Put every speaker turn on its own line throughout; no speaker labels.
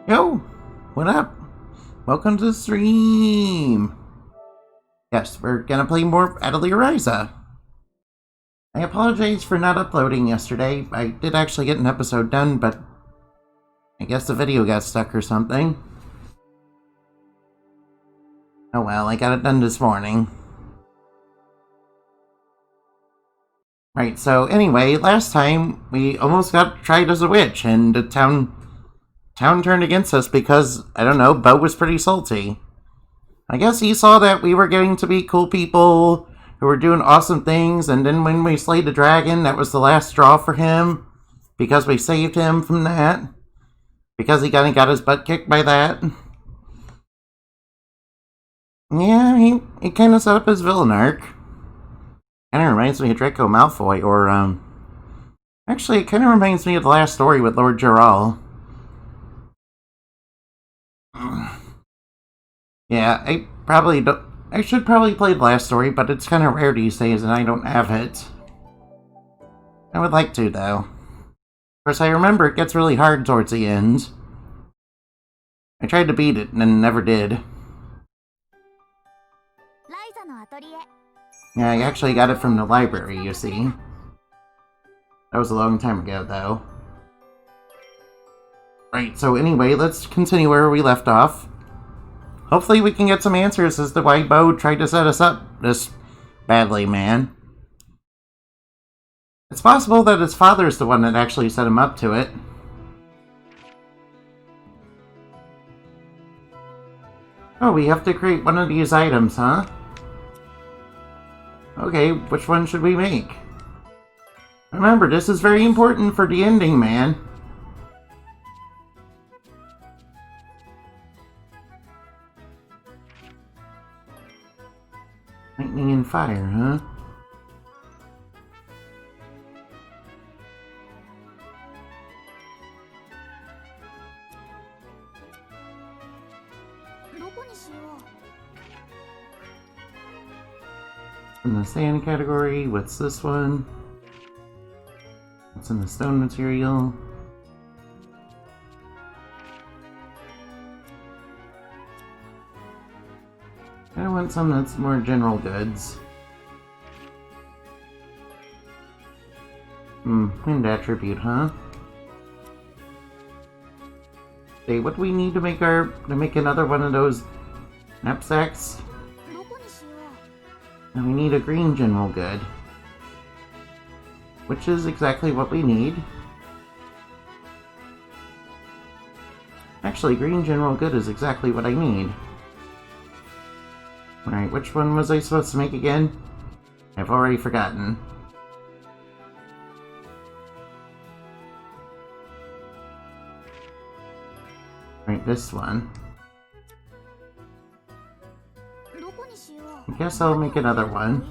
Yo, what up? Welcome to the stream. Yes, we're gonna play more Atelier Ryza. I apologize for not uploading yesterday. I did actually get an episode done, but I guess the video got stuck or something. Oh well, I got it done this morning. Right, so anyway, last time we almost got tried as a witch, and the town turned against us because, I don't know, Bo was pretty salty. I guess he saw that we were getting to be cool people who were doing awesome things, and then when we slayed the dragon, that was the last straw for him, because we saved him from that, because he kind of got his butt kicked by that. Yeah, he kind of set up his villain arc. Kind of reminds me of Draco Malfoy, or, actually, it kind of reminds me of the last story with Lord Geralt. Yeah, I should probably play the last story, but it's kind of rare these days and I don't have it. I would like to, though. Of course, I remember it gets really hard towards the end. I tried to beat it and never did. Yeah, I actually got it from the library, you see. That was a long time ago, though. Right, so anyway, let's continue where we left off. Hopefully we can get some answers as to why Bo tried to set us up this badly, man. It's possible that his father's the one that actually set him up to it. Oh, we have to create one of these items, huh? Okay, which one should we make? Remember, this is very important for the ending, man. Lightning and fire, huh? In the sand category, what's this one? What's in the stone material? I want some that's more general goods. Wind attribute, huh? Hey, what do we need to make another one of those knapsacks? And we need a green general good. Which is exactly what we need. Actually, green general good is exactly what I need. Alright, which one was I supposed to make again? I've already forgotten. Right, this one. I guess I'll make another one.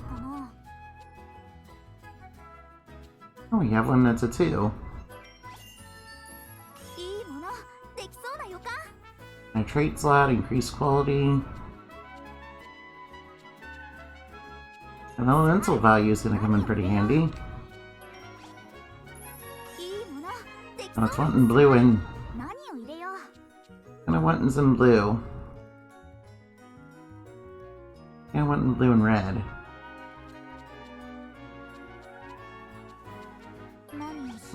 Oh, we have one that's a 2. Nitrate slot, increased quality. An elemental value is going to come in pretty handy. Oh, it's wanting blue and... Kind of wanting some blue. And wanting blue and red.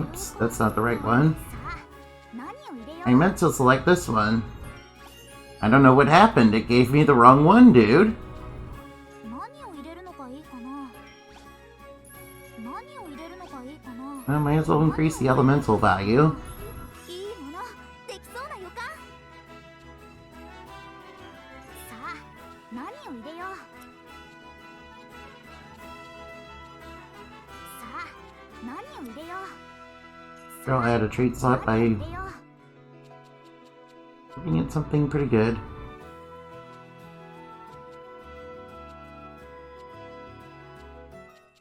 Oops, that's not the right one. I meant to select this one. I don't know what happened, it gave me the wrong one, dude. I might as well increase the elemental value. I'll add a trait slot by giving it something pretty good.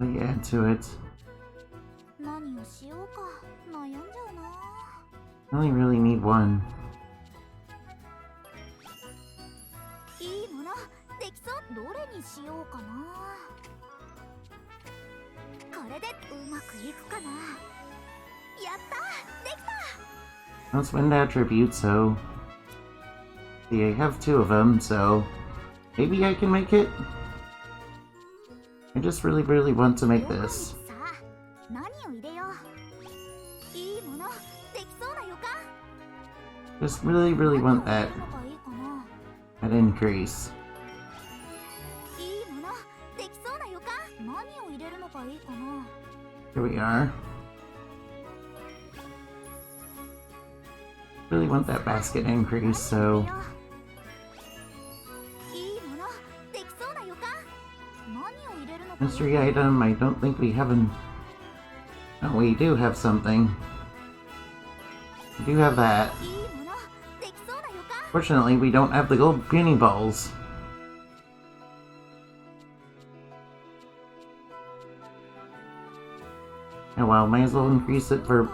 I add to it. I only really need one. Let's wind attribute, so See, I have 2 of them, so maybe I can make it? I just really, really want to make this. Just really, really want that increase. Here we are. Really want that basket increase, so... Mystery item, I don't think we have an... Oh, we do have something. We do have that. Fortunately, we don't have the gold peony balls. Oh well, might as well increase it for...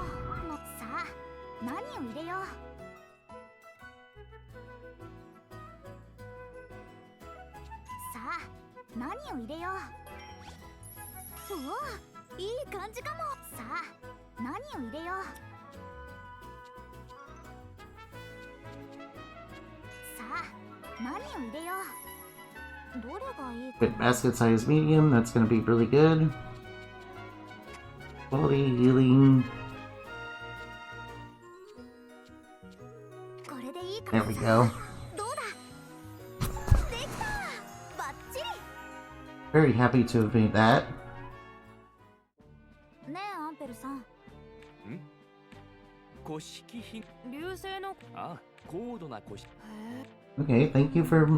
But basket size medium, that's gonna be really good. Quality healing. There we go. Very happy to have made that. Okay, thank you for...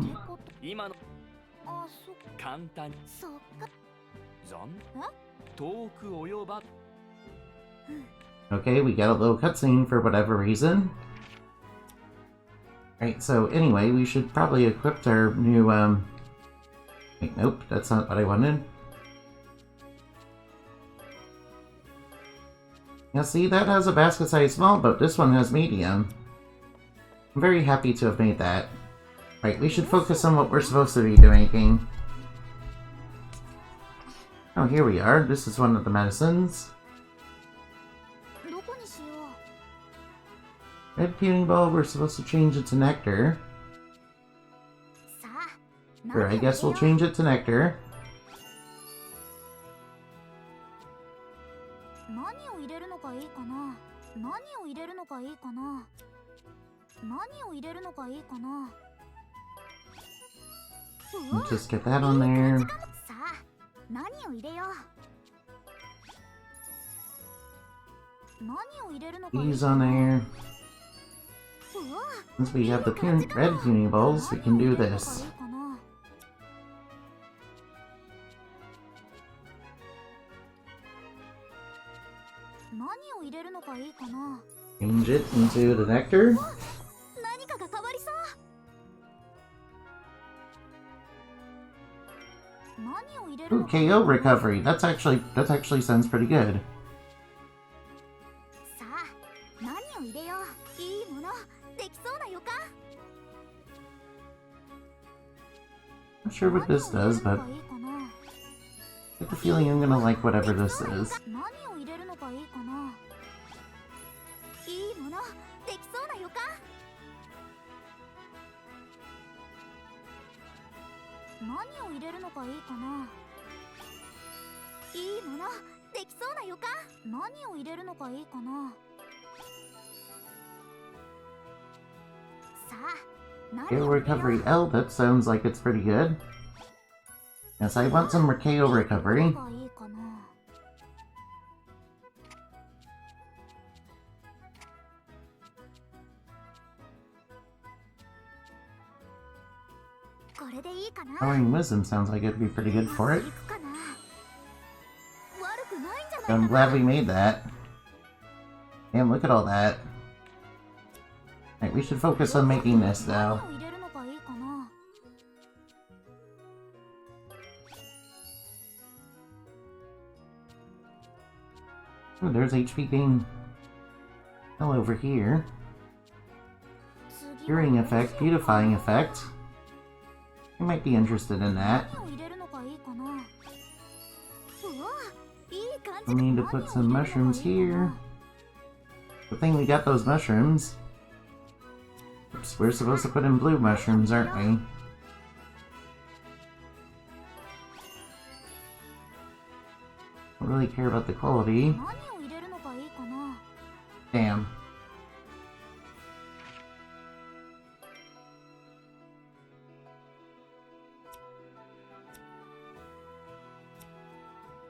Okay, we got a little cutscene for whatever reason. Right, so anyway, we should probably equip our new, Wait, nope, that's not what I wanted. Now see, that has a basket size small, but this one has medium. I'm very happy to have made that. Right, we should focus on what we're supposed to be doing. Oh, here we are. This is one of the medicines. Red puny ball, we're supposed to change it to nectar. Or I guess we'll change it to nectar. We'll just get that on there. These on there. Since we have the red puny balls, we can do this. Change it into the nectar. Ooh, KO recovery. That actually sounds pretty good. Not sure what this does, but I get the feeling I'm gonna like whatever this is. KO recovery L, that sounds like it's pretty good. Yes, I want some KO recovery. Powering Wisdom sounds like it'd be pretty good for it. I'm glad we made that. Damn, look at all that. Right, we should focus on making this now. Ooh, there's HP gain. All over here. Curing effect, beautifying effect. I might be interested in that. We need to put some mushrooms here. Good thing we got those mushrooms. Oops, we're supposed to put in blue mushrooms, aren't we? Don't really care about the quality. Damn.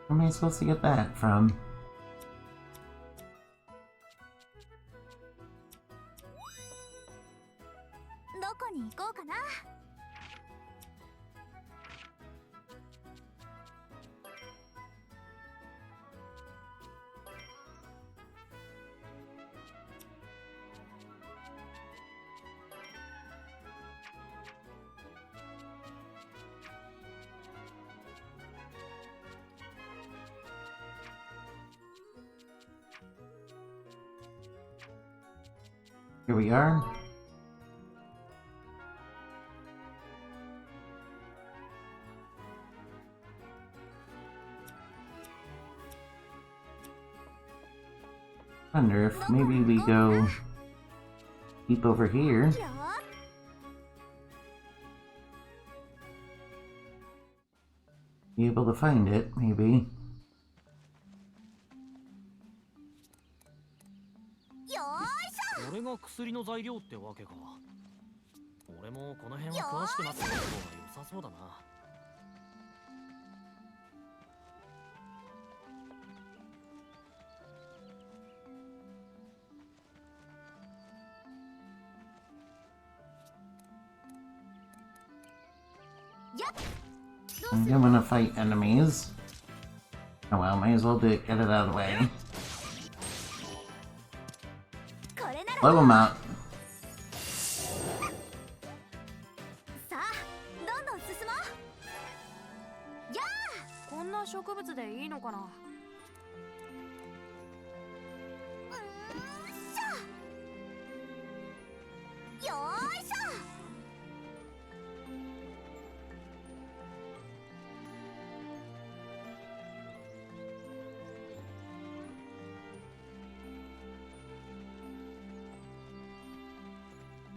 Where am I supposed to get that from? Here we are. Wonder if maybe we go deep over here. Be able to find it, maybe. I'm gonna fight enemies. Oh well, might as well do it, get it out of the way. Blow them up.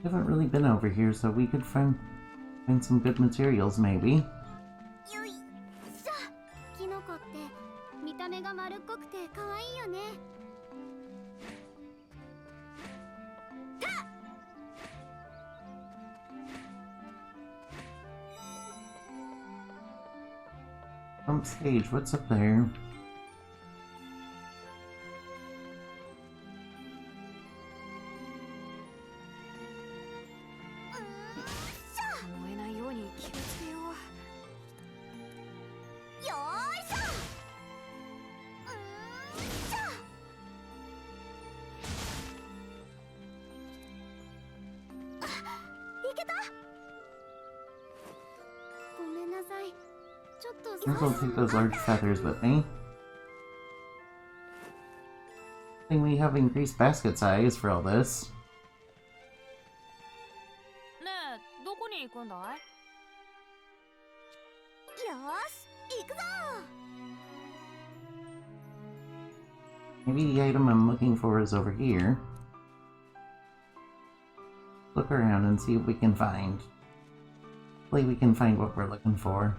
I haven't really been over here, so we could find some good materials, maybe. Front stage, what's up there? I think I'll take those large feathers with me. I think we have increased basket size for all this. Maybe the item I'm looking for is over here. Look around and see what we can find. Hopefully we can find what we're looking for.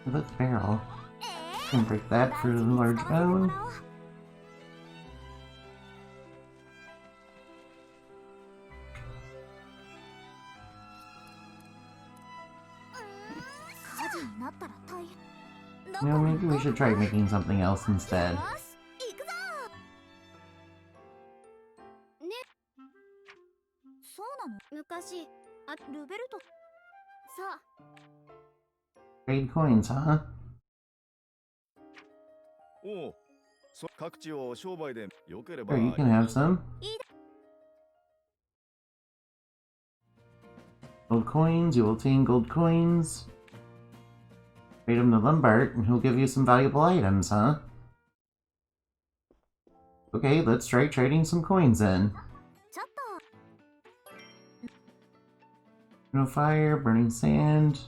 Look, barrel. Can break that for the large bone. You know, maybe we should try making something else instead. Trade coins, huh? Sure, you can have some. Gold coins, you will obtain gold coins. Trade him to Lombard, and he'll give you some valuable items, huh? Okay, let's try trading some coins in. No fire, burning sand.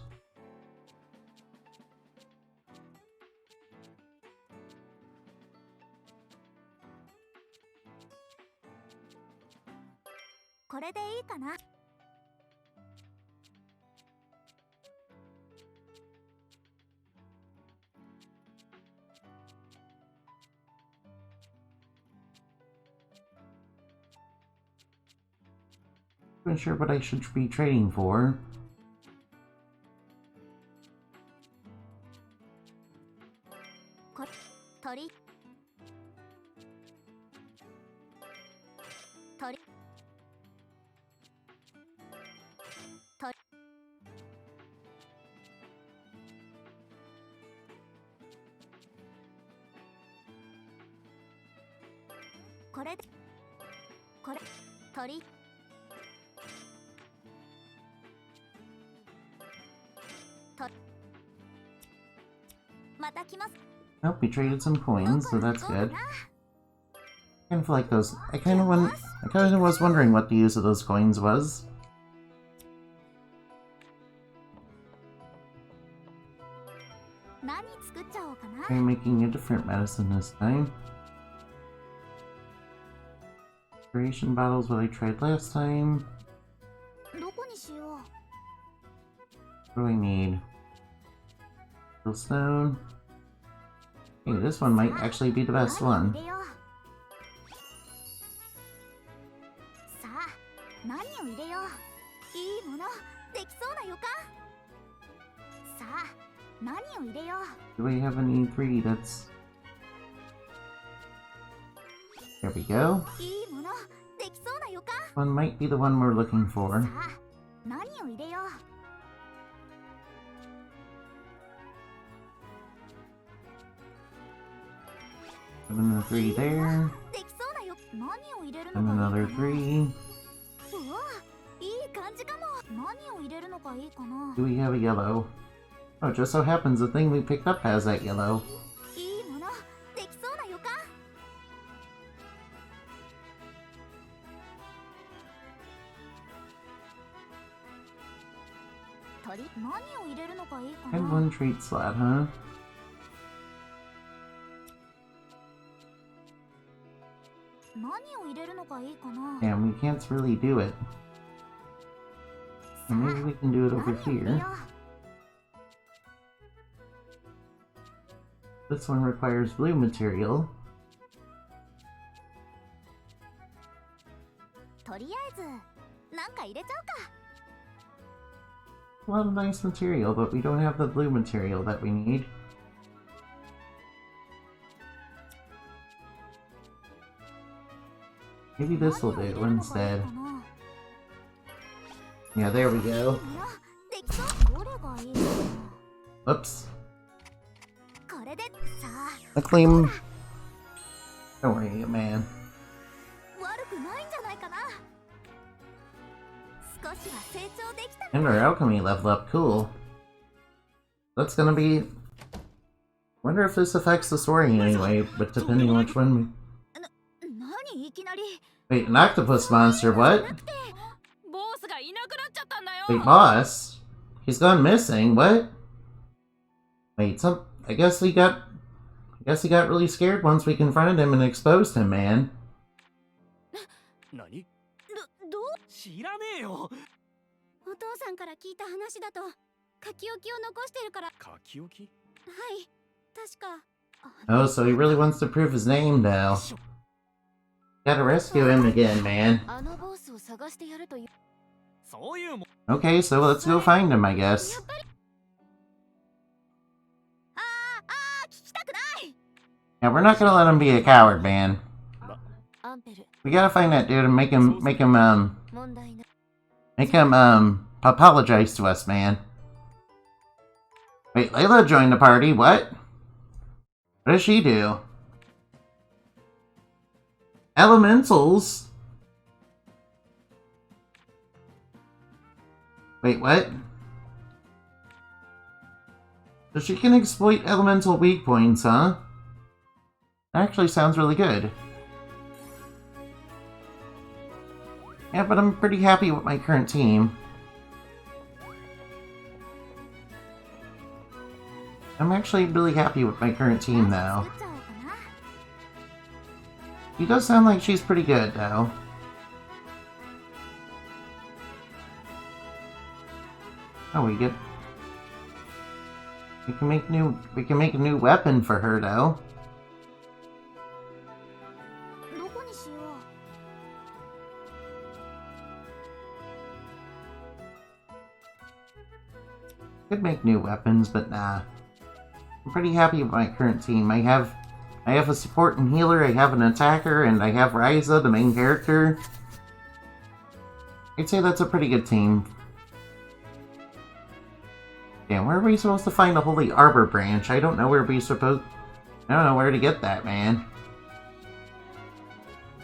I'm not sure what I should be trading for. Oh, we traded some coins, so that's good. I kind of like those. I kind of was wondering what the use of those coins was. I'm making a different medicine this time. Creation bottles, what I tried last time. What do I need? Stone. Hey, this one might actually be the best one. Do we have any 3 that's... There we go. One might be the one we're looking for. Have another 3 there. And another 3. Do we have a yellow? Oh, it just so happens the thing we picked up has that yellow. And 1 trait slot, huh? Damn, we can't really do it. Or maybe we can do it over here. This one requires blue material. A lot of nice material, but we don't have the blue material that we need. Maybe this will do instead. Yeah, there we go. Oops. A claim. Don't worry, man. And our alchemy level up, cool. That's gonna be... Wonder if this affects the soaring anyway, but depending on which one we... Wait, an octopus monster, what? Wait, boss? He's gone missing, what? Wait, I guess he got really scared once we confronted him and exposed him, man. Oh, so he really wants to prove his name now. Gotta rescue him again, man. Okay, so let's go find him, I guess. Yeah, we're not gonna let him be a coward, man. We gotta find that dude and make him apologize to us, man. Wait, Layla joined the party, what? What does she do? Elementals? Wait, what? So she can exploit elemental weak points, huh? That actually sounds really good. Yeah, but I'm pretty happy with my current team. I'm actually really happy with my current team, though. She does sound like she's pretty good, though. Oh, we can make a new weapon for her, though. Could make new weapons, but nah. I'm pretty happy with my current team. I have a support and healer, I have an attacker, and I have Ryza, the main character. I'd say that's a pretty good team. Damn, where are we supposed to find a Holy Arbor branch? I don't know where to get that, man.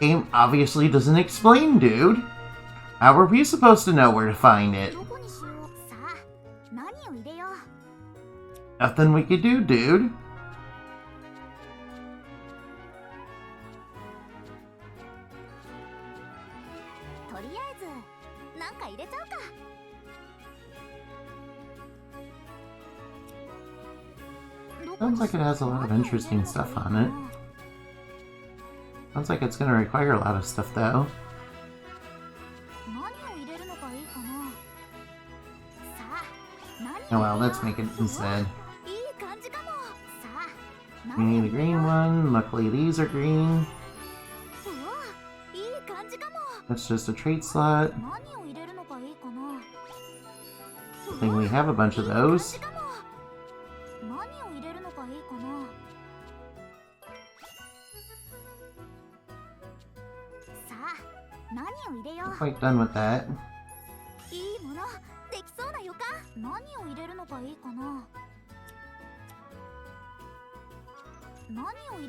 Game obviously doesn't explain, dude. How are we supposed to know where to find it? Nothing we could do, dude. Sounds like it has a lot of interesting stuff on it. Sounds like it's gonna require a lot of stuff, though. Oh well, let's make it instead. We need a green one. Luckily, these are green. That's just a trait slot. I think we have a bunch of those. I'm quite done with that.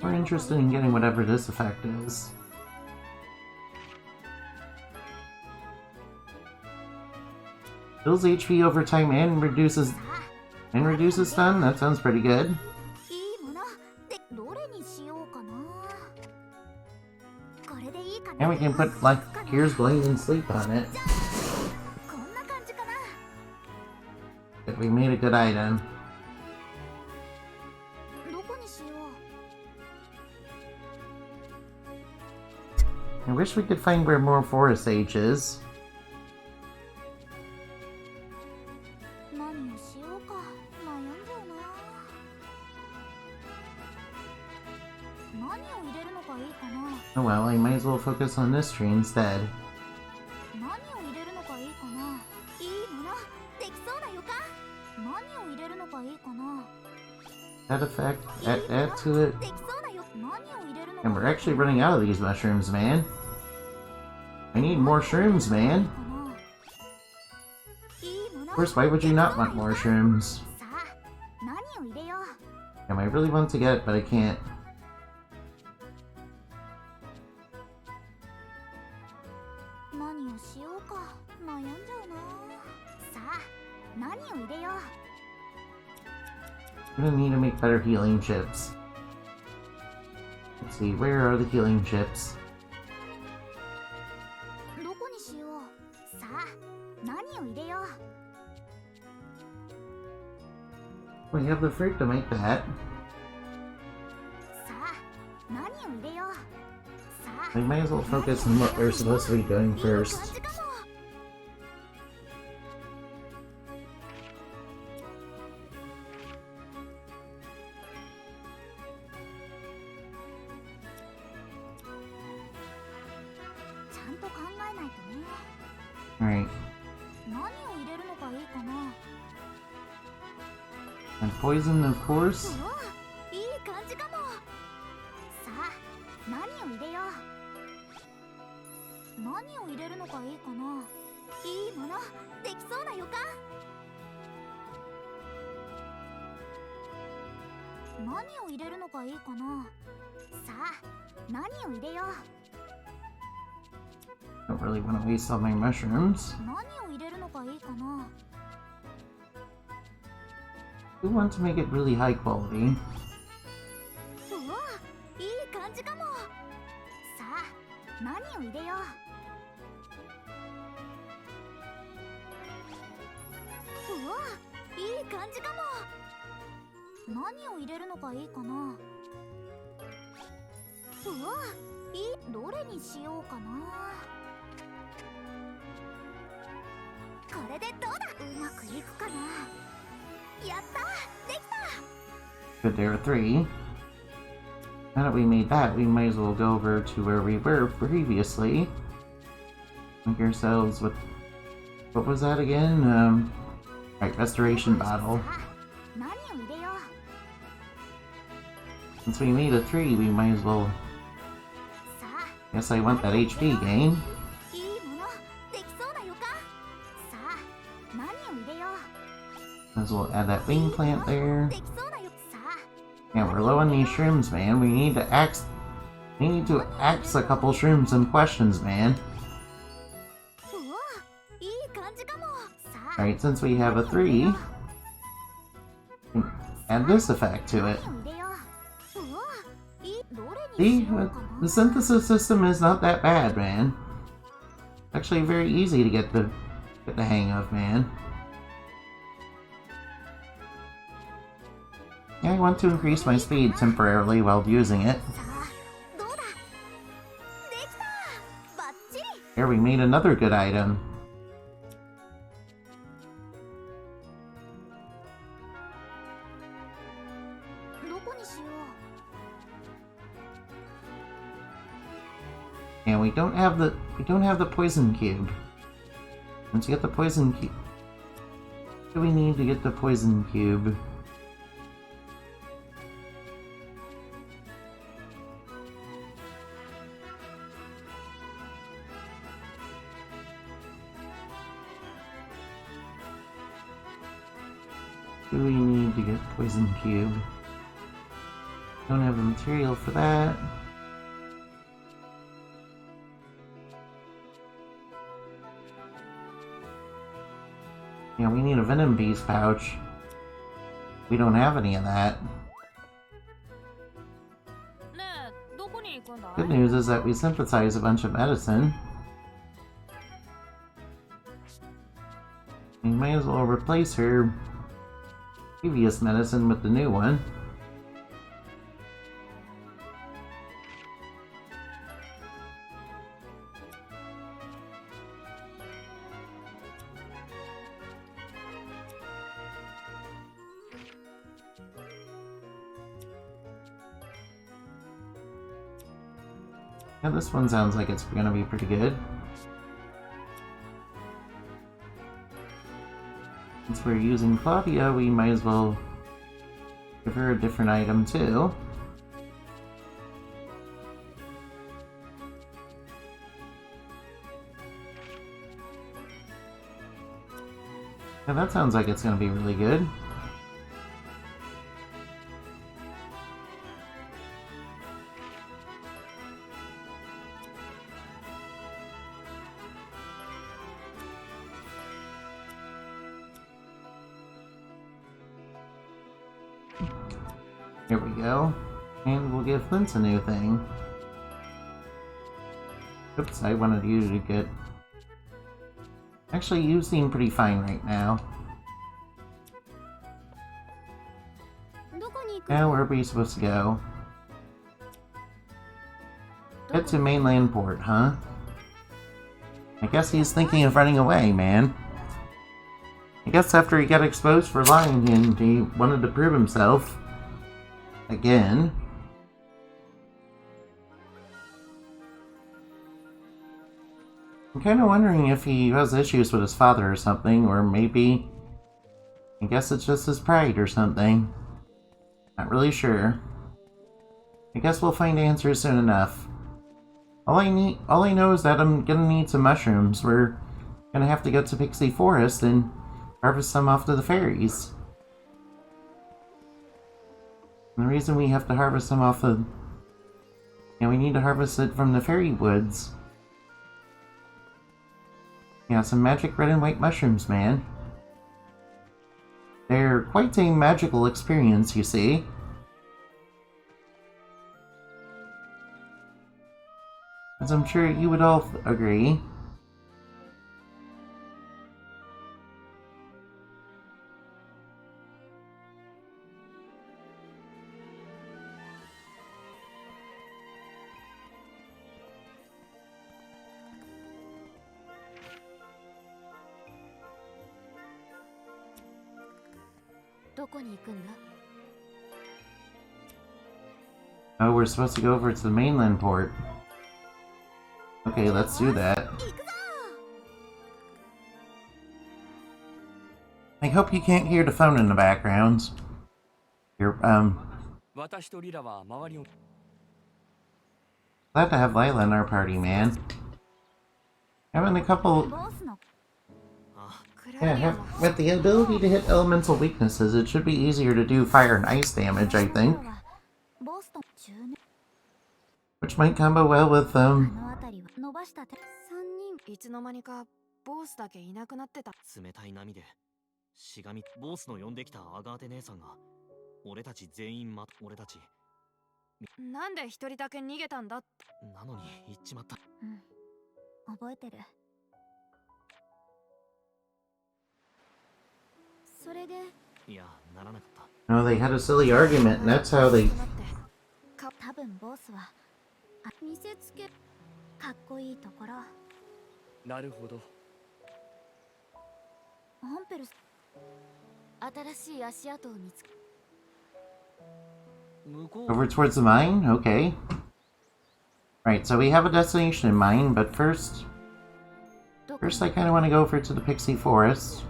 We're interested in getting whatever this effect is. Fills HP over time and reduces stun. That sounds pretty good. And we can put like Here's Blazing Sleep on it. But we made a good item. I wish we could find where more Forest Sage is. Oh well, I might as well focus on this tree instead. That effect, add to it. And we're actually running out of these mushrooms, man. I need more shrooms, man. Of course, why would you not want more shrooms? Damn, I really want to get it, but I can't. I'm gonna need to make better healing chips. Let's see, where are the healing chips? We have the fruit to make that. We might as well focus on what we're supposed to be doing first. Alright. And poison, of course. Don't really want to waste all my mushrooms. We want to make it really high quality. Good, there are 3. Now that we made that, we might as well go over to where we were previously. Make ourselves with... What was that again? Right, restoration bottle. Since we made a 3, we might as well... Guess I want that HP gain. Might as well add that wing plant there. Yeah, we're low on these shrooms, man. We need to ask a couple shrooms some questions, man. Alright, since we have a 3, add this effect to it. See? The synthesis system is not that bad, man. It's actually very easy to get the hang of, man. Yeah, I want to increase my speed temporarily while using it. Here, we made another good item. And we don't have the poison cube. Once you get the poison cube, what do we need to get the poison cube? What do we need to get poison cube? Don't have the material for that. Yeah, we need a venom beast pouch. We don't have any of that. Good news is that we synthesize a bunch of medicine. We might as well replace her previous medicine with the new one. Yeah, this one sounds like it's gonna be pretty good. Since we're using Claudia, we might as well give her a different item too. Yeah, that sounds like it's gonna be really good. Here we go. And we'll give Flint a new thing. Oops, I wanted you to get... Actually, you seem pretty fine right now. Now, where are we supposed to go? Head to mainland port, huh? I guess he's thinking of running away, man. I guess after he got exposed for lying and he wanted to prove himself. Again. I'm kind of wondering if he has issues with his father or something, or maybe... I guess it's just his pride or something. Not really sure. I guess we'll find answers soon enough. All I know is that I'm gonna need some mushrooms. We're gonna have to go to Pixie Forest and harvest some off to the fairies. And the reason we have to harvest them off the... we need to harvest it from the fairy woods. Yeah, some magic red and white mushrooms, man. They're quite a magical experience, you see. As I'm sure you would all agree. Oh, we're supposed to go over to the mainland port. Okay, let's do that. I hope you can't hear the phone in the background. You're, glad to have Lila in our party, man. Having a couple... Yeah, with the ability to hit elemental weaknesses, it should be easier to do fire and ice damage, I think. Which might combo well with, Oh, they had a silly argument, and that's how they... Over towards the mine? Okay. Right, so we have a destination in mind, but first I kind of want to go over to the Pixie Forest.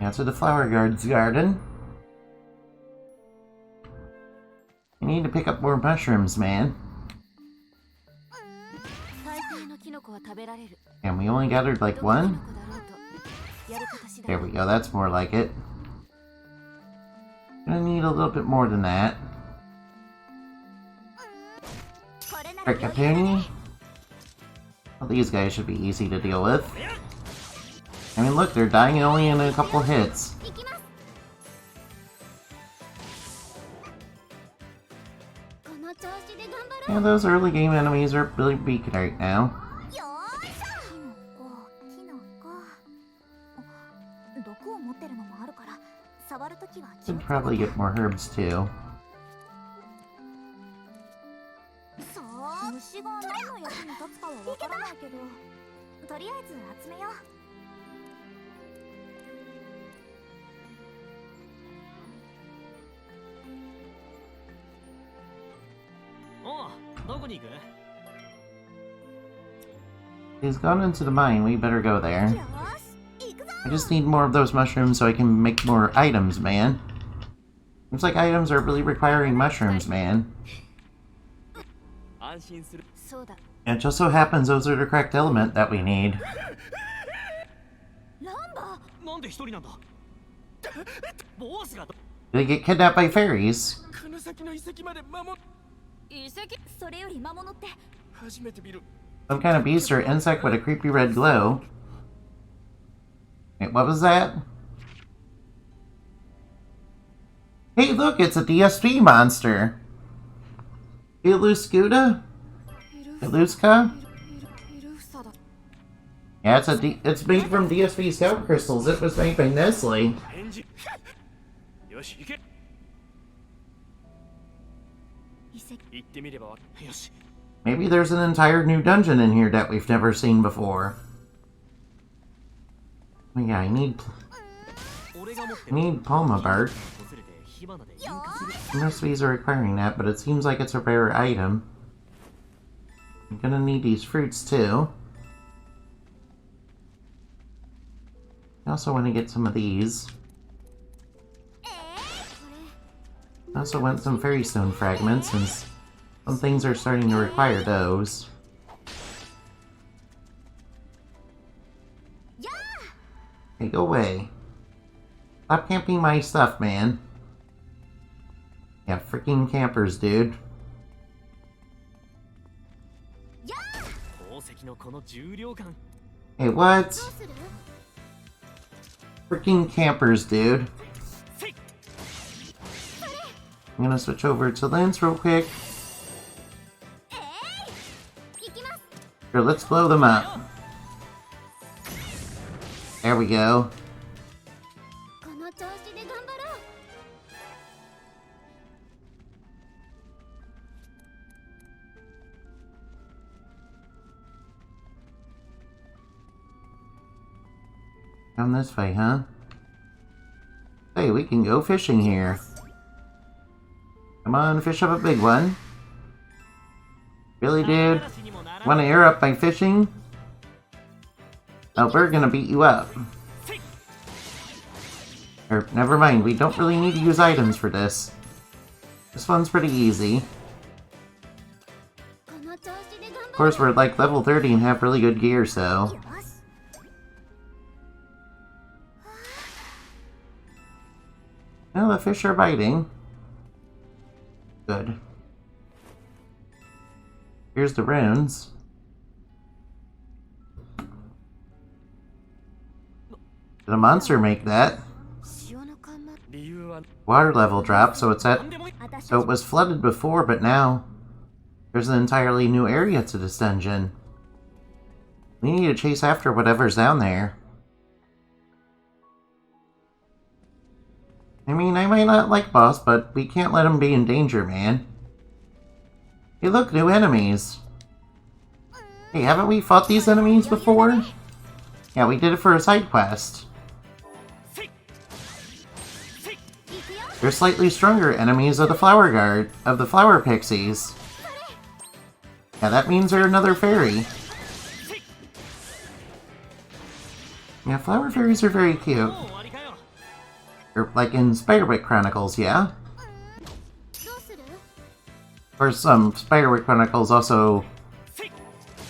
Yeah, to the Flower Guard's garden. I need to pick up more mushrooms, man. And we only gathered like one? There we go, that's more like it. Gonna need a little bit more than that. Rickapoony. Well, these guys should be easy to deal with. I mean, look, they're dying only in a couple hits. Yeah, those early game enemies are really weak right now. Should probably get more herbs too. He's gone into the mine, we better go there. I just need more of those mushrooms so I can make more items, man. Seems like items are really requiring mushrooms, man. It just so happens those are the correct element that we need. They get kidnapped by fairies. Some kind of beast or insect with a creepy red glow. Wait, what was that? Hey, look, it's a DSP monster. Iluscuda? Iluska? Yeah, it's made from DSP scout crystals. It was made by Nestle. Maybe there's an entire new dungeon in here that we've never seen before. Oh yeah, I need Palma bark. Recipes are requiring that, but it seems like it's a rare item. I'm gonna need these fruits too. I also want to get some of these. I also want some fairy stone fragments, since some things are starting to require those. Hey, go away. Stop camping my stuff, man. Yeah, freaking campers, dude. Hey, what? Freaking campers, dude. I'm gonna switch over to Lance real quick. Here, let's blow them up. There we go. Down this way, huh? Okay, we can go fishing here. Come on, fish up a big one. Really, dude? Want to air up by fishing? Oh, we're gonna beat you up. Or, never mind, we don't really need to use items for this. This one's pretty easy. Of course, we're like level 30 and have really good gear, so... Well, the fish are biting. Good. Here's the runes. Did a monster make that? Water level dropped, so it was flooded before, but now there's an entirely new area to this dungeon. We need to chase after whatever's down there. I mean, I might not like boss, but we can't let him be in danger, man. Hey, look, new enemies. Hey, haven't we fought these enemies before? Yeah, we did it for a side quest. They're slightly stronger enemies of the flower pixies. Yeah, that means they're another fairy. Yeah, flower fairies are very cute. Or like in Spiderwick Chronicles, yeah? Or some Spiderwick Chronicles also...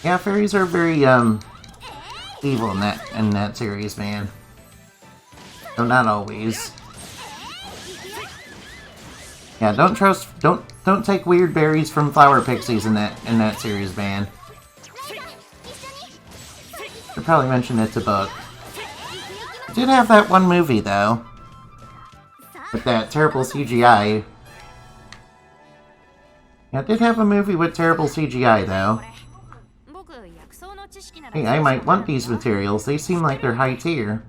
Yeah, fairies are very, evil in that series, man. Though not always. Yeah, don't take weird berries from flower pixies in that series, man. Should probably mention it's a book. It did have that one movie, though. With that terrible CGI. Yeah, it did have a movie with terrible CGI, though. Hey, I might want these materials. They seem like they're high tier.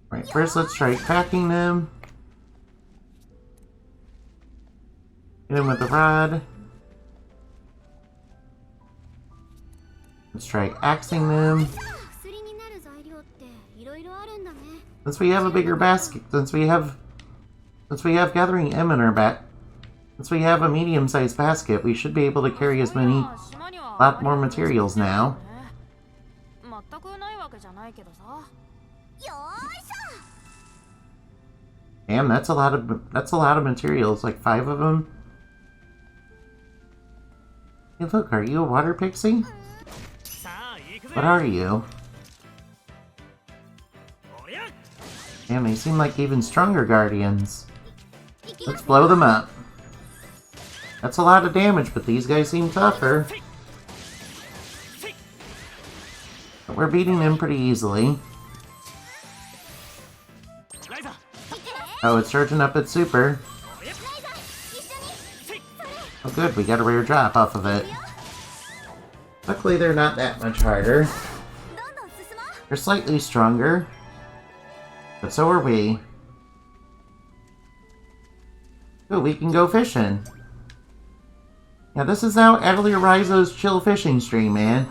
Right, first let's try packing them. Hit him with the rod. Let's try axing them. Since we have a bigger basket, since we have Gathering M in our back, since we have a medium-sized basket, we should be able to carry a lot more materials now. Damn, that's a lot of materials, like 5 of them. Hey, look, are you a water pixie? What are you? Damn, they seem like even stronger guardians. Let's blow them up. That's a lot of damage, but these guys seem tougher. But we're beating them pretty easily. Oh, it's charging up its super. Oh good, we got a rare drop off of it. Luckily they're not that much harder. They're slightly stronger. But so are we. Ooh, we can go fishing. Yeah, this is now Atelier Ryza's chill fishing stream, man.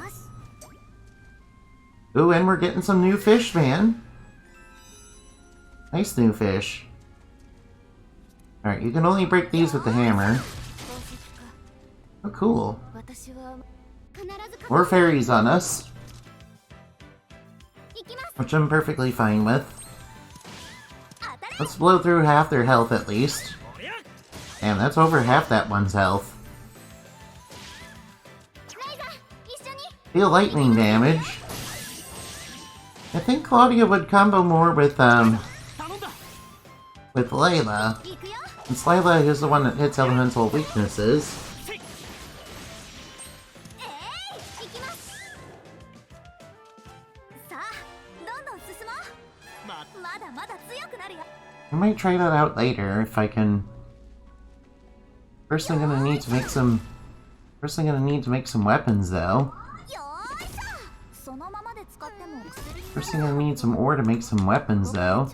Ooh, and we're getting some new fish, man. Nice new fish. Alright, you can only break these with the hammer. Oh, cool. More fairies on us. Which I'm perfectly fine with. Let's blow through half their health at least. Damn, that's over half that one's health. Deal lightning damage. I think Claudia would combo more with Layla. Since Layla is the one that hits elemental weaknesses. I might try that out later if I can. First I'm gonna need to make some weapons though. First thing I need some ore to make some weapons though.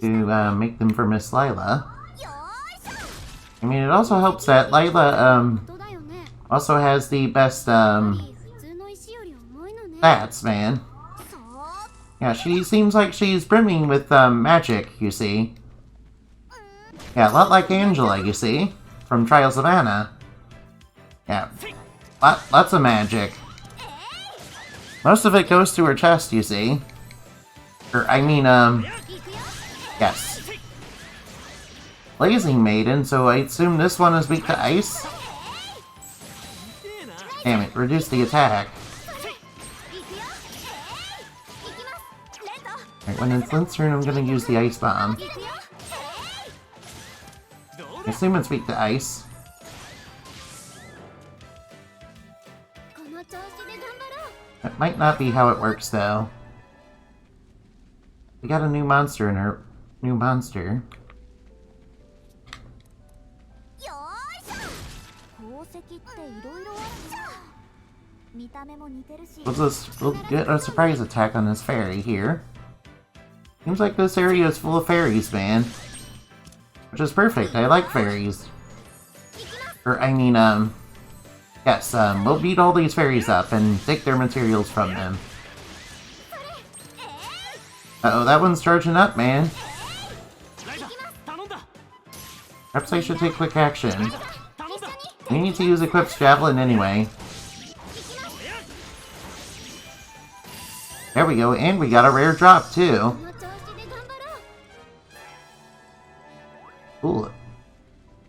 To make them for Miss Lila. I mean, it also helps that Lila also has the best stats, man. Yeah, she seems like she's brimming with magic, you see. Yeah, a lot like Angela, you see, from Trials of Anna. Yeah, lots of magic. Most of it goes to her chest, you see. Yes. Blazing Maiden, so I assume this one is weak to ice? Damn it, reduce the attack. Alright, when it's Flint's turn, I'm gonna use the Ice Bomb. I assume it's weak to ice. That might not be how it works, though. We got a new monster in our... new monster. We'll get a surprise attack on this fairy here. Seems like this area is full of fairies, man. Which is perfect, I like fairies. Yes, we'll beat all these fairies up and take their materials from them. Uh-oh, that one's charging up, man. Perhaps I should take quick action. We need to use Eclipse Javelin anyway. There we go, and we got a rare drop, too. Cool.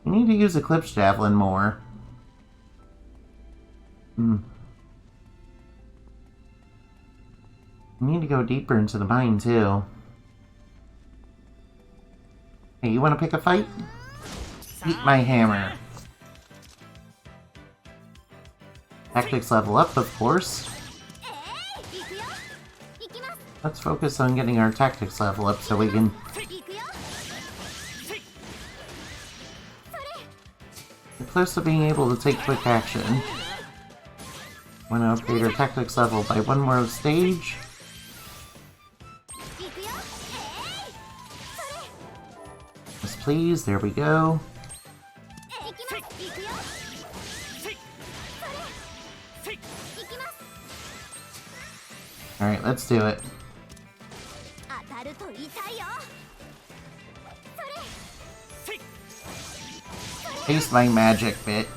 We need to use Eclipse Javelin more. We need to go deeper into the mine, too. Hey, you want to pick a fight? Eat my hammer. Tactics level up, of course. Let's focus on getting our tactics level up so we can... We're close to being able to take quick action. Want to upgrade our tactics level by one more stage. Yes, please. There we go. Alright, let's do it. Taste my magic bit.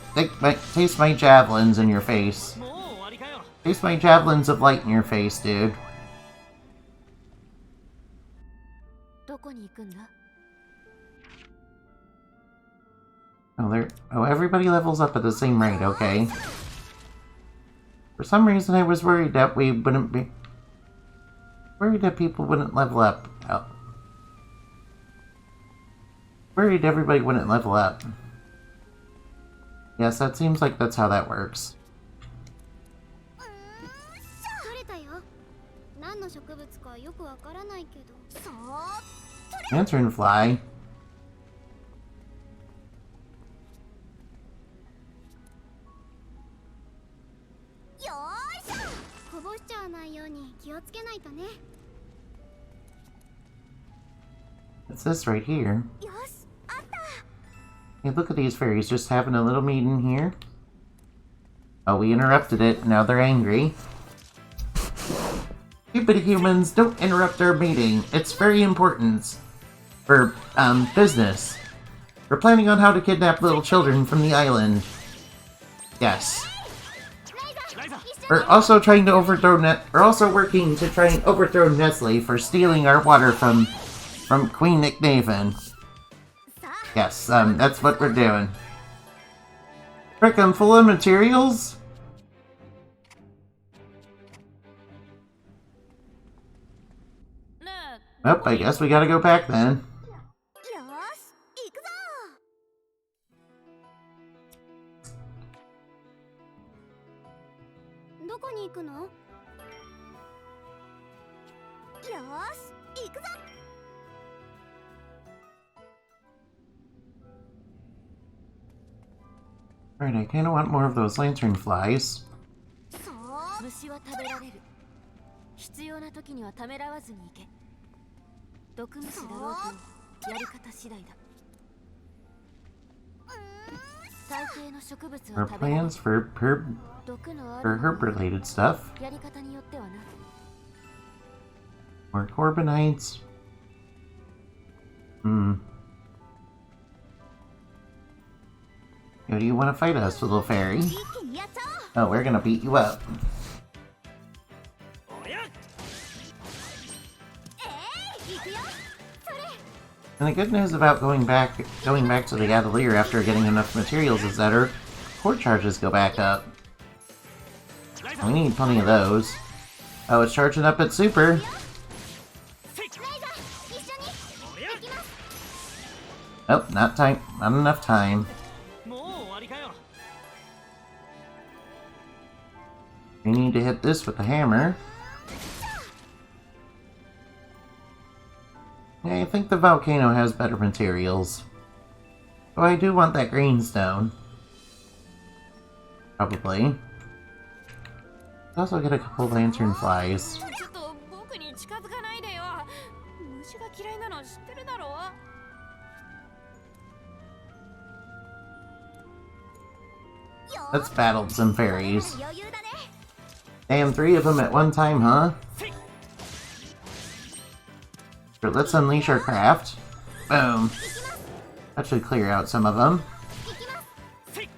Taste my javelins in your face. Taste my javelins of light in your face, dude. Oh, everybody levels up at the same rate, okay. For some reason I was worried that we wouldn't be... Worried that people wouldn't level up. Oh. Worried everybody wouldn't level up. Yes, that seems like that's how that works. Lanternfly. What's this right here? Hey, look at these fairies just having a little meeting here. Oh, we interrupted it. Now they're angry. Stupid humans, don't interrupt our meeting. It's very important. For, business. We're planning on how to kidnap little children from the island. Yes. We're also trying to overthrow We're also working to try and overthrow Nestle for stealing our water from Queen Nicknaven. Yes, that's what we're doing. Frick, I'm full of materials? Nope, I guess we gotta go back then. Alright, I kinda want more of those lantern flies. Our plans for herb-related stuff. More Corbinites. Who do you want to fight us, little fairy? Oh, we're gonna beat you up. And the good news about going back to the Atelier after getting enough materials is that our core charges go back up. We need plenty of those. Oh, it's charging up at super. Oh, not enough time. We need to hit this with the hammer. Yeah, I think the volcano has better materials. Oh, I do want that green stone. Probably. Also get a couple lantern flies. Let's battle some fairies. Damn, 3 of them at one time, huh? Sure, let's unleash our craft. Boom. That should clear out some of them. In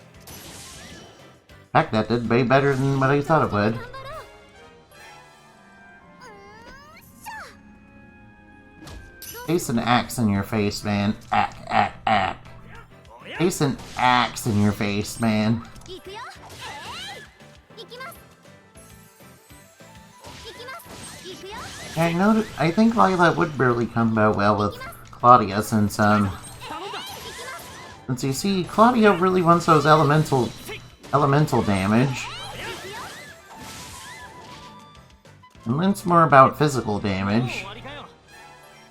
fact, that did way better than what I thought it would. Face an axe in your face, man. Ack. Face an axe in your face, man. Yeah, I think Lila would really combo well with Claudia since you see, Claudia really wants those elemental damage. And Lynn's more about physical damage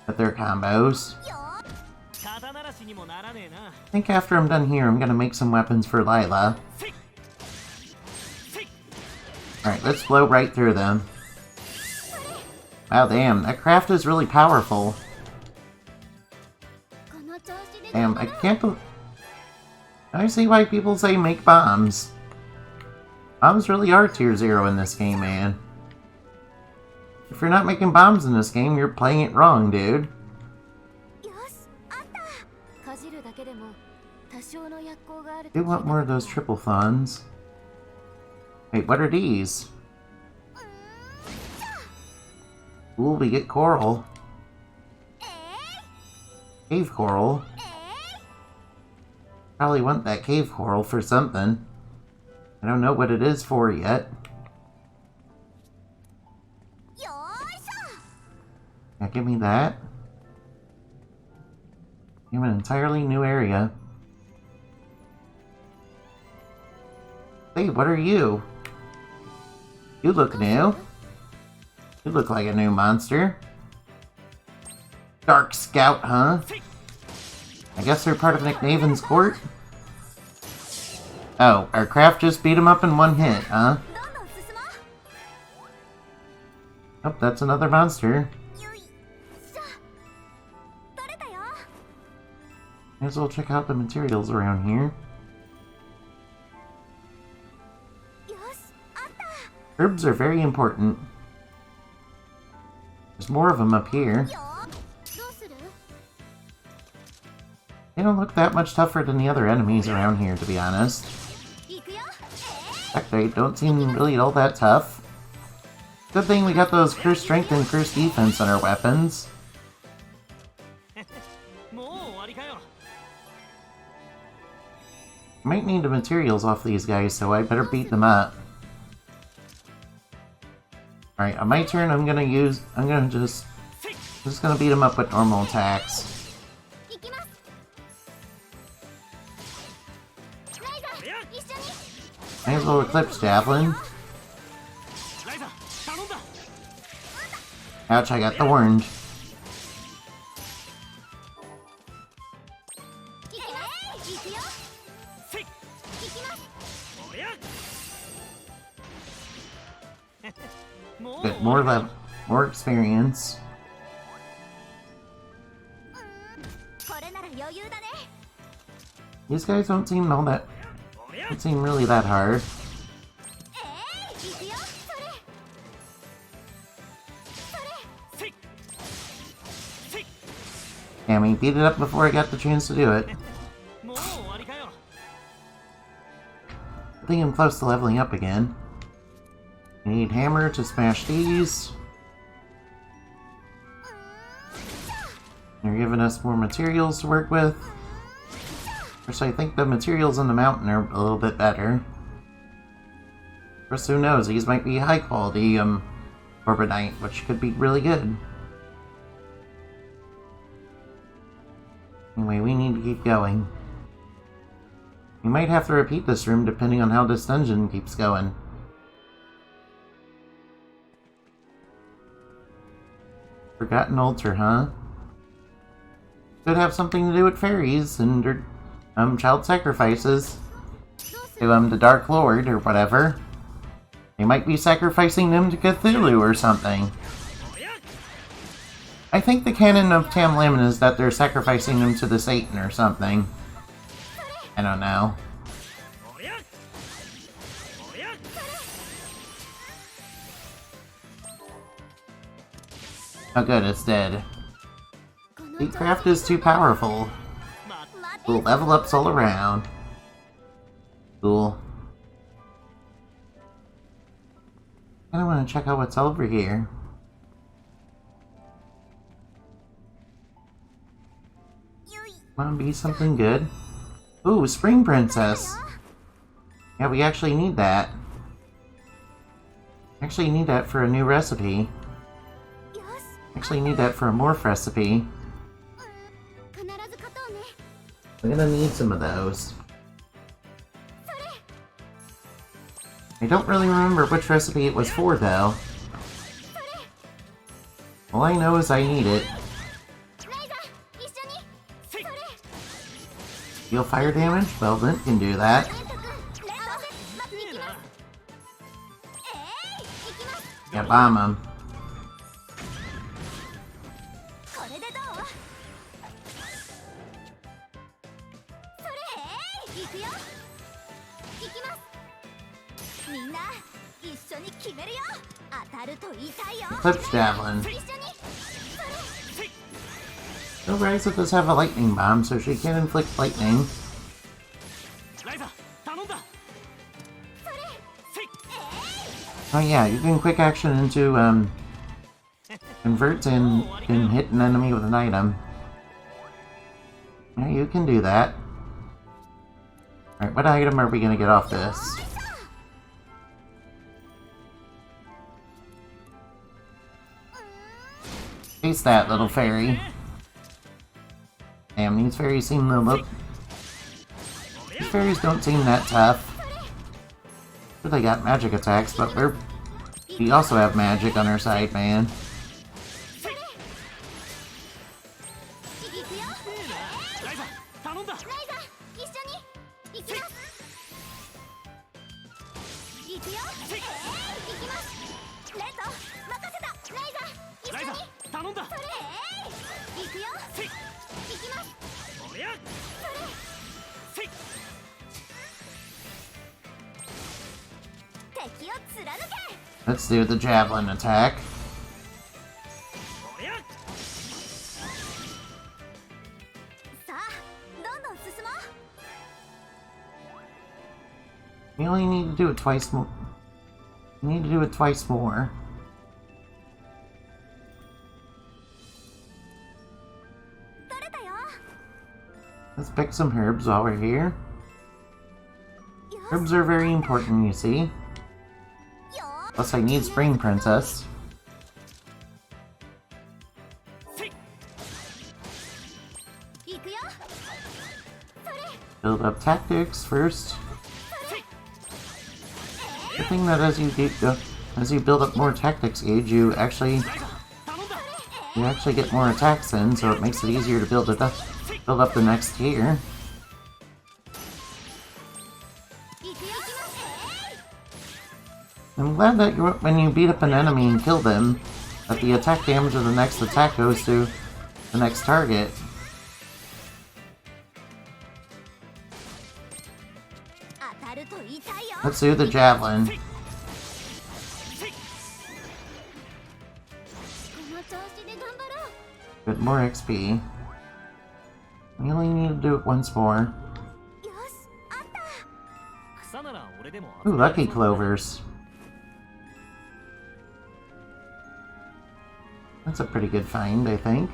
with their combos. I think after I'm done here, I'm gonna make some weapons for Lila. Alright, let's blow right through them. Wow, damn, that craft is really powerful. Damn, I can't believe... I see why people say make bombs. Bombs really are tier 0 in this game, man. If you're not making bombs in this game, you're playing it wrong, dude. I do want more of those triple thons. Wait, what are these? Ooh, we get coral. Cave coral. Probably want that cave coral for something. I don't know what it is for yet. Yeah, give me that. Give me an entirely new area. Hey, what are you? You look new. You look like a new monster. Dark Scout, huh? I guess they're part of Nick Naven's court? Oh, our craft just beat him up in one hit, huh? Oh, that's another monster. Might as well check out the materials around here. Herbs are very important. There's more of them up here. They don't look that much tougher than the other enemies around here, to be honest. In fact, they don't seem really all that tough. Good thing we got those Curse Strength and Curse Defense on our weapons. Might need the materials off these guys, so I better beat them up. Alright, on my turn, I'm gonna just gonna beat them up with normal attacks. Might as well Eclipse Javelin. Ouch, I got thorned. Good, more experience. These guys don't seem really that hard. Damn, he beat it up before I got the chance to do it. I think I'm close to leveling up again. I need hammer to smash these. They're giving us more materials to work with. Of course, I think the materials in the mountain are a little bit better. Of course, who knows? These might be high quality Orbonite, which could be really good. Anyway, we need to keep going. We might have to repeat this room depending on how this dungeon keeps going. Forgotten altar, huh? Could have something to do with fairies and their child sacrifices to the Dark Lord or whatever. They might be sacrificing them to Cthulhu or something. I think the canon of Tamlin is that they're sacrificing them to the Satan or something. I don't know. Oh good, it's dead. Craft is too powerful. We'll level ups all around. Cool. I don't want to check out what's over here. Want to be something good? Ooh, Spring Princess! Yeah, we actually need that. Actually need that for a new recipe. Actually need that for a morph recipe. I'm gonna need some of those. I don't really remember which recipe it was for, though. All I know is I need it. Deal fire damage? Well, Lint can do that. Yeah, bomb him. Eclipse Javelin. No, Ryza does have a lightning bomb, so she can inflict lightning. Oh yeah, you can quick action into convert and can hit an enemy with an item. Yeah, you can do that. Alright, what item are we gonna get off this? Face that, little fairy. Damn, these fairies seem to look... These fairies don't seem that tough. Sure, they got magic attacks, but we also have magic on our side, man. Let's do the javelin attack. We only need to do it twice more. We need to do it twice more. Let's pick some herbs while we're here. Herbs are very important, you see. Plus I need Spring Princess. Build up tactics first. The thing that as you build up more tactics gauge, you actually get more attacks in, so it makes it easier to build up the next tier. I'm glad that when you beat up an enemy and kill them, that the attack damage of the next attack goes to the next target. Let's do the javelin. Get more XP. You only need to do it once more. Ooh, lucky clovers. That's a pretty good find, I think.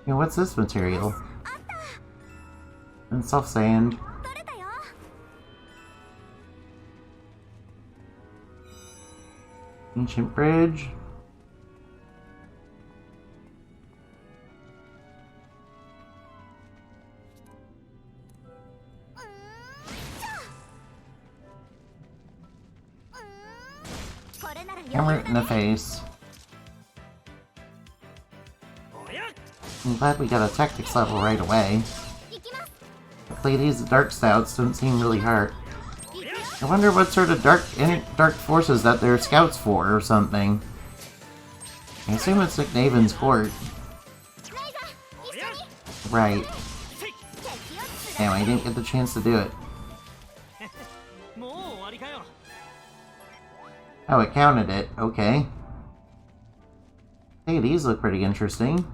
Yeah, what's this material? And soft sand. Ancient bridge. Hammer it in the face. I'm glad we got a tactics level right away. Luckily, these dark stouts don't seem really hard. I wonder what sort of dark forces that they're scouts for or something. I assume it's like Naven's court. Right. Damn, I didn't get the chance to do it. Oh, it counted it. Okay. Hey, these look pretty interesting.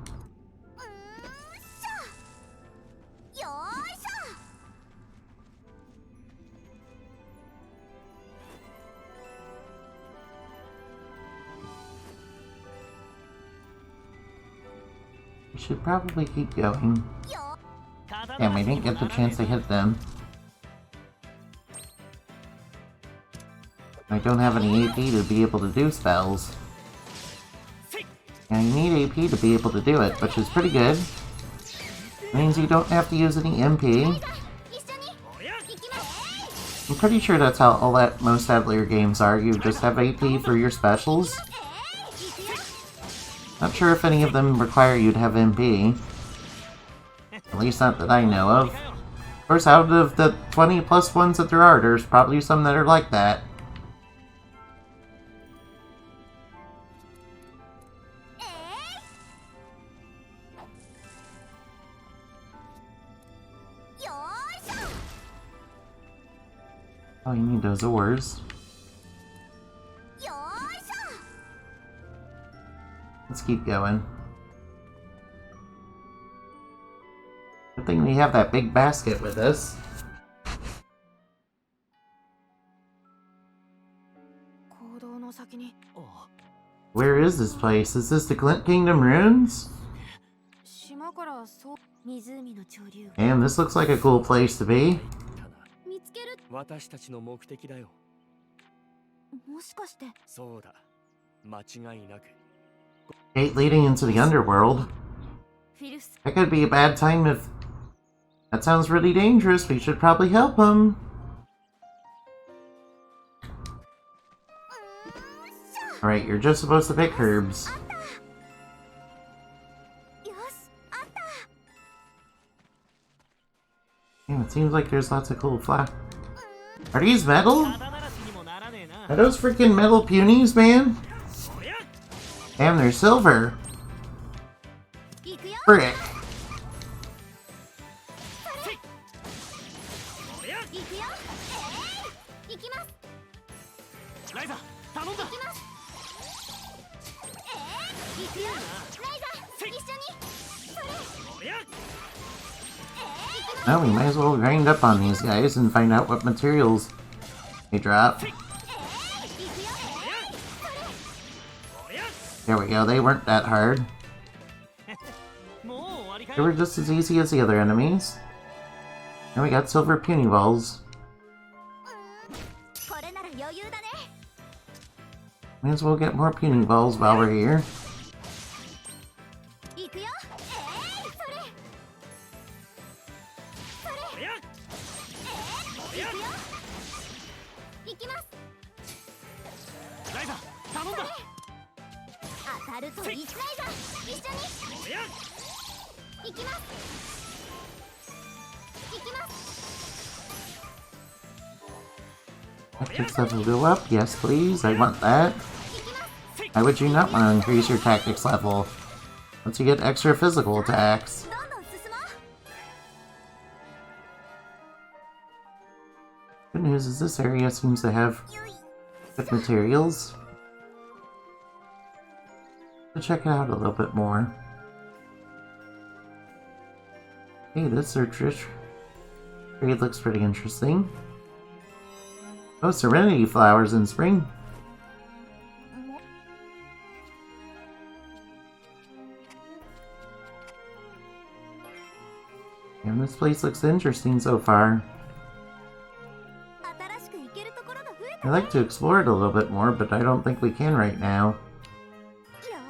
We should probably keep going. Damn, I didn't get the chance to hit them. I don't have any AP to be able to do spells. And you need AP to be able to do it, which is pretty good. Means you don't have to use any MP. I'm pretty sure that's how most Atelier games are. You just have AP for your specials. Not sure if any of them require you to have MP. At least not that I know of. Of course, out of the 20 plus ones that there are, there's probably some that are like that. Oh, you need those ores. Let's keep going. Good thing we have that big basket with us. Where is this place? Is this the Glint Kingdom ruins? Damn, this looks like a cool place to be. Gate leading into the Underworld. That could be a bad time if... That sounds really dangerous. We should probably help him. Alright, you're just supposed to pick herbs. Yeah, it seems like there's lots of cool flash. Are these metal? Are those freaking metal punies, man? Damn, they're silver. Frick. Well, we might as well grind up on these guys and find out what materials they drop. There we go, they weren't that hard. They were just as easy as the other enemies. And we got silver puny balls. Might as well get more puny balls while we're here. Tactics level go up? Yes, please. I want that. Why would you not want to increase your tactics level? Once you get extra physical attacks. Good news is this area seems to have good materials. to check it out a little bit more. Hey, this search trade looks pretty interesting. Oh, serenity flowers in spring. And this place looks interesting so far. I'd like to explore it a little bit more, but I don't think we can right now.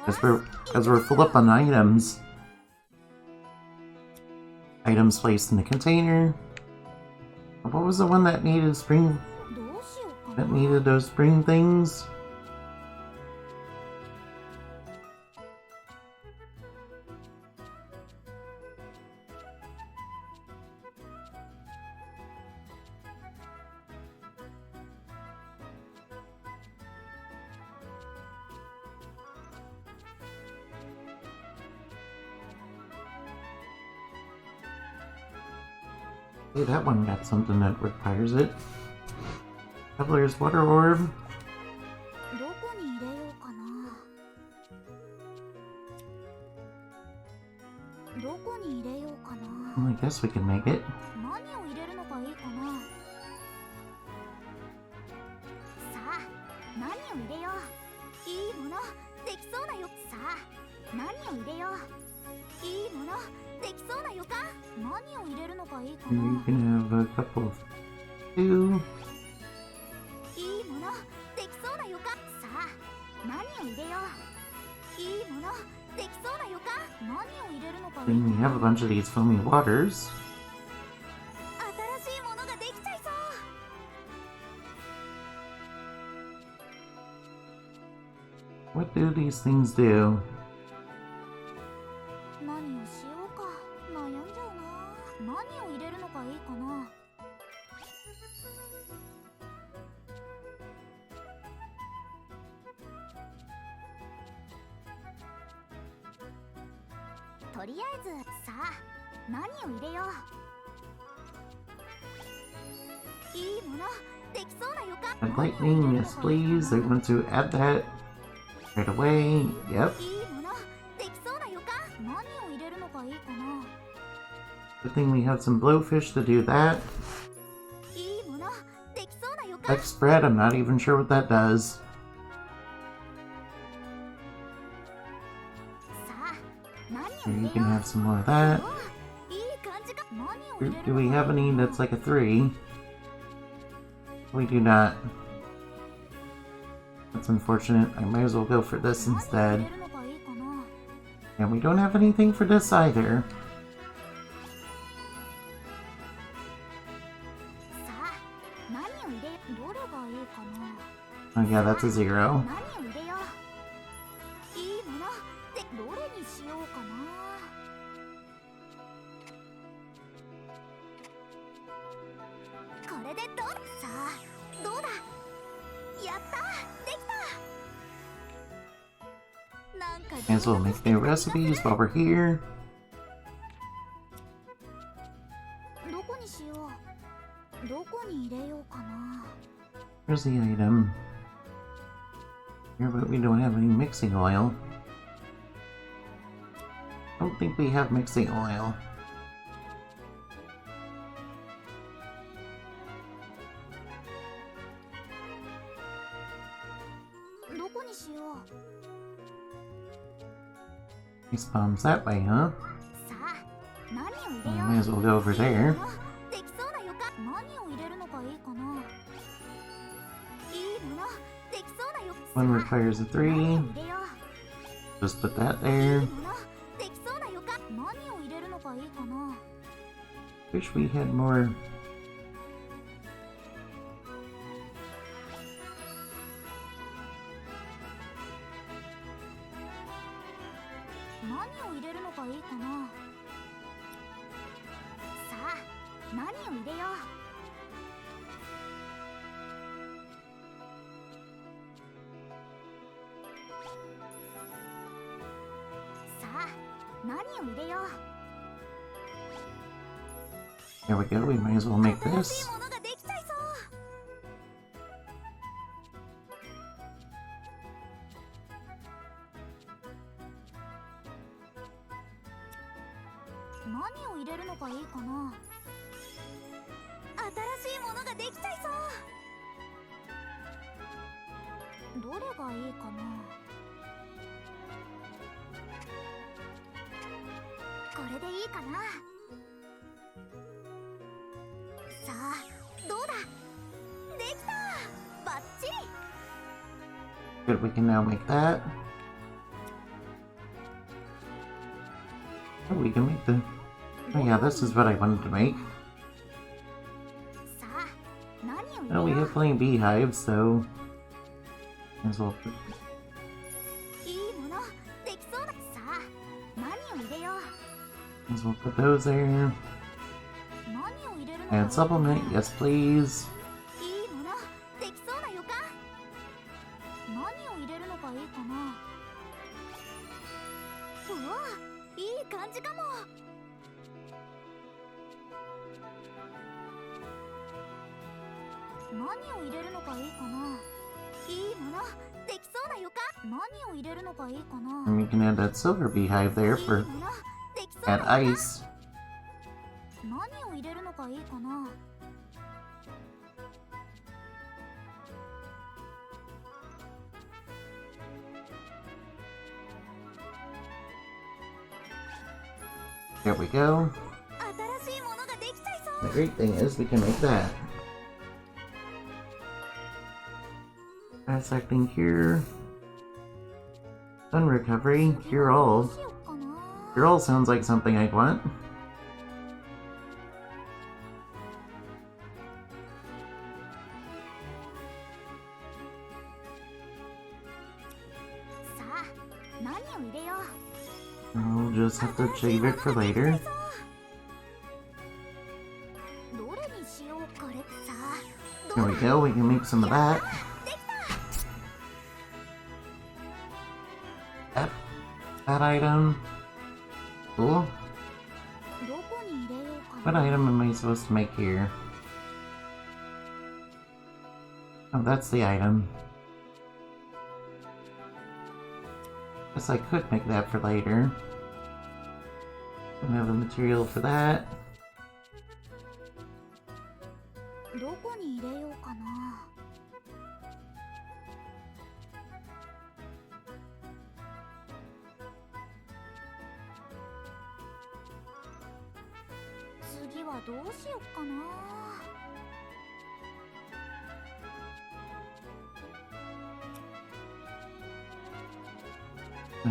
Because we're full up on items. Items placed in the container. What was the one that needed spring? That needed those spring things? Hey, that one got something that requires it. Traveler's Water Orb. Well, I guess we can make it. You can have a couple of two. Then we have a bunch of these foamy waters. What do these things do? And lightning, yes please. They want to add that right away. Yep. Good thing we have some blowfish to do that. Like spread, I'm not even sure what that does. Here, you can have some more of that. Do we have any that's like a 3? We do not. That's unfortunate. I might as well go for this instead. And we don't have anything for this either. Oh yeah, that's a 0. May as well make new recipes while we're here. Where's the item? Here, but we don't have any mixing oil. I don't think we have mixing oil. He spawns that way, huh? Well, might as well go over there. One requires a 3. Just put that there. Wish we had more. There we go, we might as well make this.
を入れるのがいいかな。新しいものができちゃいそう。どれがいいかな。これでいいかな。さあ、どうだ。できた。バッチリ。
Good, we can now make that. Oh, we can make the... Oh yeah, this is what I wanted to make. Oh, we have plenty of beehives, so... As well put... As well put those there. Add supplement, yes please. And we can add that silver beehive there for... add ice. There we go. The great thing is we can make that. Dissecting cure. Sun recovery. Cure all. Cure all sounds like something I'd want. We'll just have to save it for later. There we go, we can make some of that. That item. Cool. What item am I supposed to make here? Oh, that's the item. Guess I could make that for later. I have the material for that.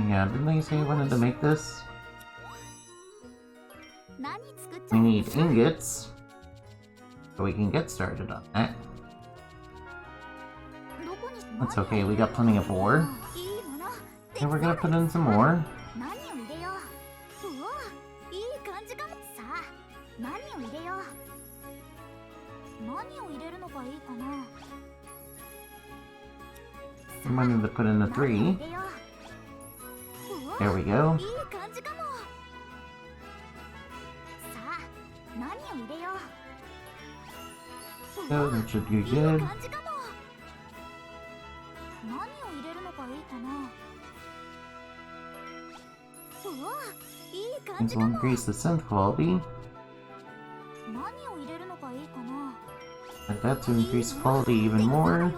Yeah, didn't they say I wanted to make this? We need ingots, so we can get started on that. That's okay, we got plenty of ore. And we're gonna put in some more. I wanted to put in a 3. There we go. So that should be good. This will increase the synth quality. Add that to increase quality even more.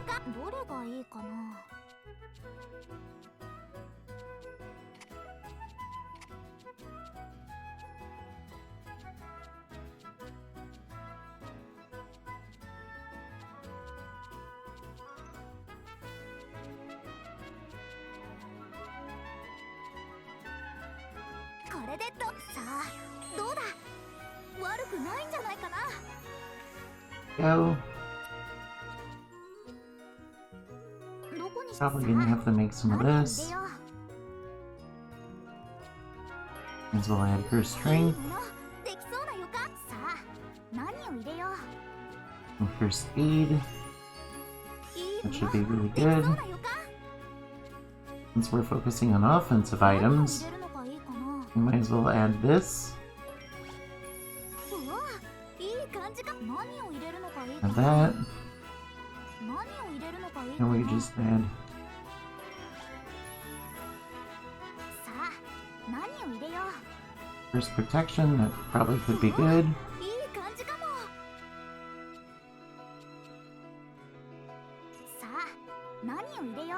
Go. Probably gonna have to make some of this. As well add her strength. And her speed. That should be really good. Since we're focusing on offensive items, we might as well add this. And that. And we just add. First protection, that probably could be good.
いい感じかも。さあ何を入れよ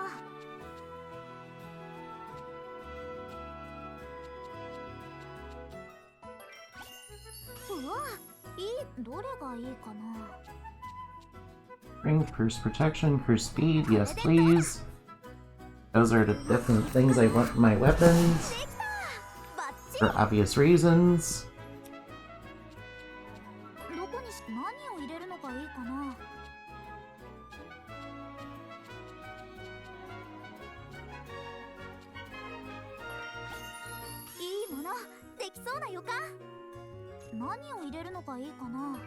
う。うわ、どれがいいかな。
Ring, Curse Protection, Curse Speed, yes please. Those are the definite things I want in my weapons.
できた。バッチ
For obvious reasons.
リ。どこに何を入れるのがいいかな。いいものできそうな予感。何を入れるのがいいかな。うわ、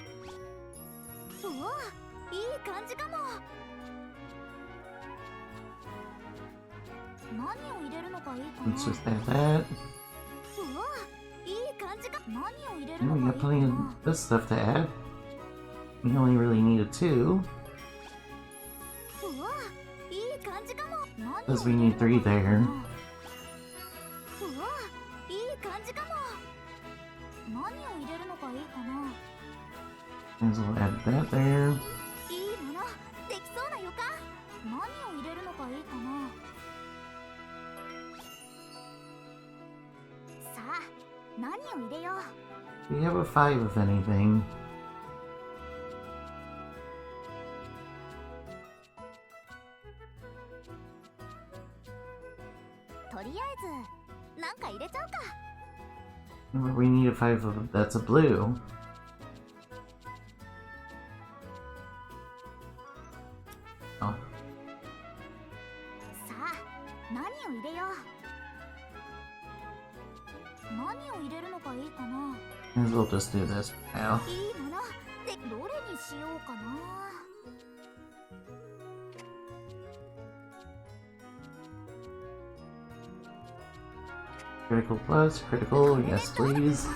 いい感じかも。何を入れるのがいいかな。
Let's just add that.
うわ、いい感じか。何を入れる
Oh,
の
we
がい
got
いか
plenty of
な。
this stuff to add. We only really needed 2.
うわ、いい感じかも。何を
Because we
入れ
need
るの
3
がいいか
there.
な。うわ、いい感じかも。何を入れるのがいいかな。
Might as well add that there.
いいものできそうな予感。何を入れるのがいいかな。さあ何を入れよう。
We have a 5 of anything.
とりあえずなんか入れちゃうか。
But we need a 5 of that's a blue.
さ
Oh,
あ何を入れよう。何を入れるのがいいかな。
might as well just do this for now.
いいものでどれにしようかな。
Critical plus, critical, yes please.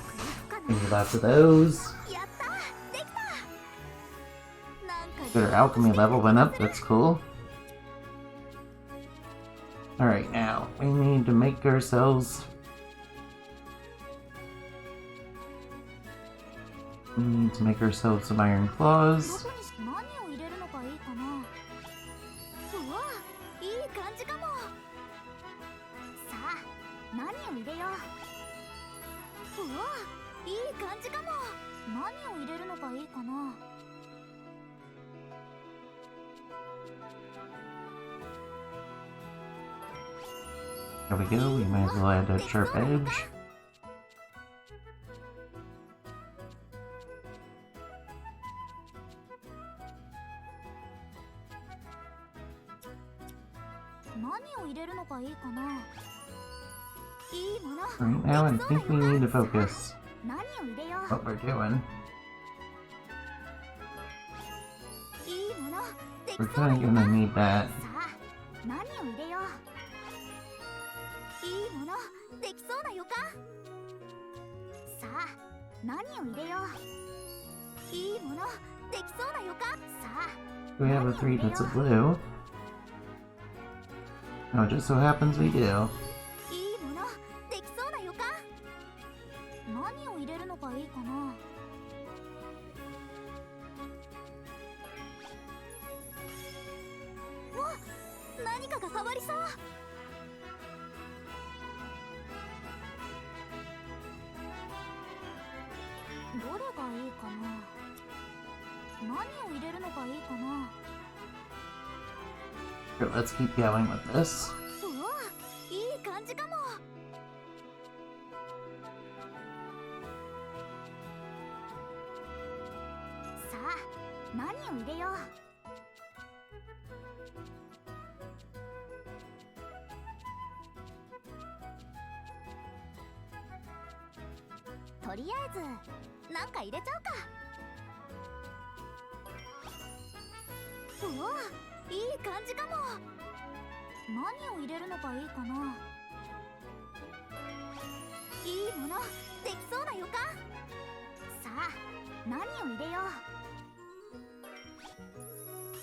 We need lots of those.
やったできた。なんか
Good, our alchemy level went up, that's cool. Alright, now, we need to make ourselves... We need to make ourselves some iron
ど
claws.
こにし何を入れるのがいいかな。うわ、いい感じかも。さあ何を入れよう。うわ、いい感じかも。何を入れるのがいいかな。
There we go, we might as well add that sharp edge.
何を入れるのがいいかな。いいもの
Right now, I think we need to focus
何を入れよう。
what we're doing.
いいものでき
We're
そうな
kinda
予
gonna
感。
need that.
さあ何を入れよう。いいものできそうな予感。さあ何を入れよう。いいものできそうな予感。さあ
We have a 3 that's a blue. Oh, it just so happens we do.
いいものできそうな予感。何を入れるのがいいかな。わ、何かが変わりそう。どれがいいかな。何を入れるのがいいかな。
Here, let's keep going with this.
うわ、いい感じかも。さあ何を入れよう。とりあえずなんか入れちゃうか。うわ、いい感じかも。何を入れるのがいいかな。いいものできそうな予感。さあ何を入れよ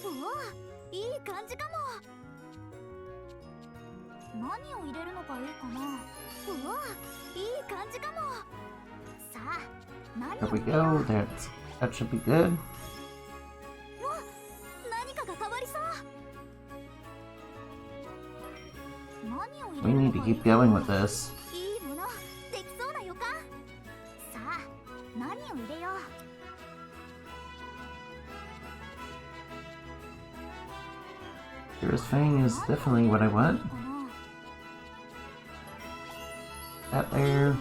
う。うわ、いい感じかも。何を入れるのがいいかな。うわ、いい感じかも。
There we go. That should be good.
何かが変わりそう。何を入
We
れる
need
の
to
がいい
keep
かな。
going with this.
いいものできそうな予感。さあ何を入れよう。
Here's Fang is definitely what I want. That there.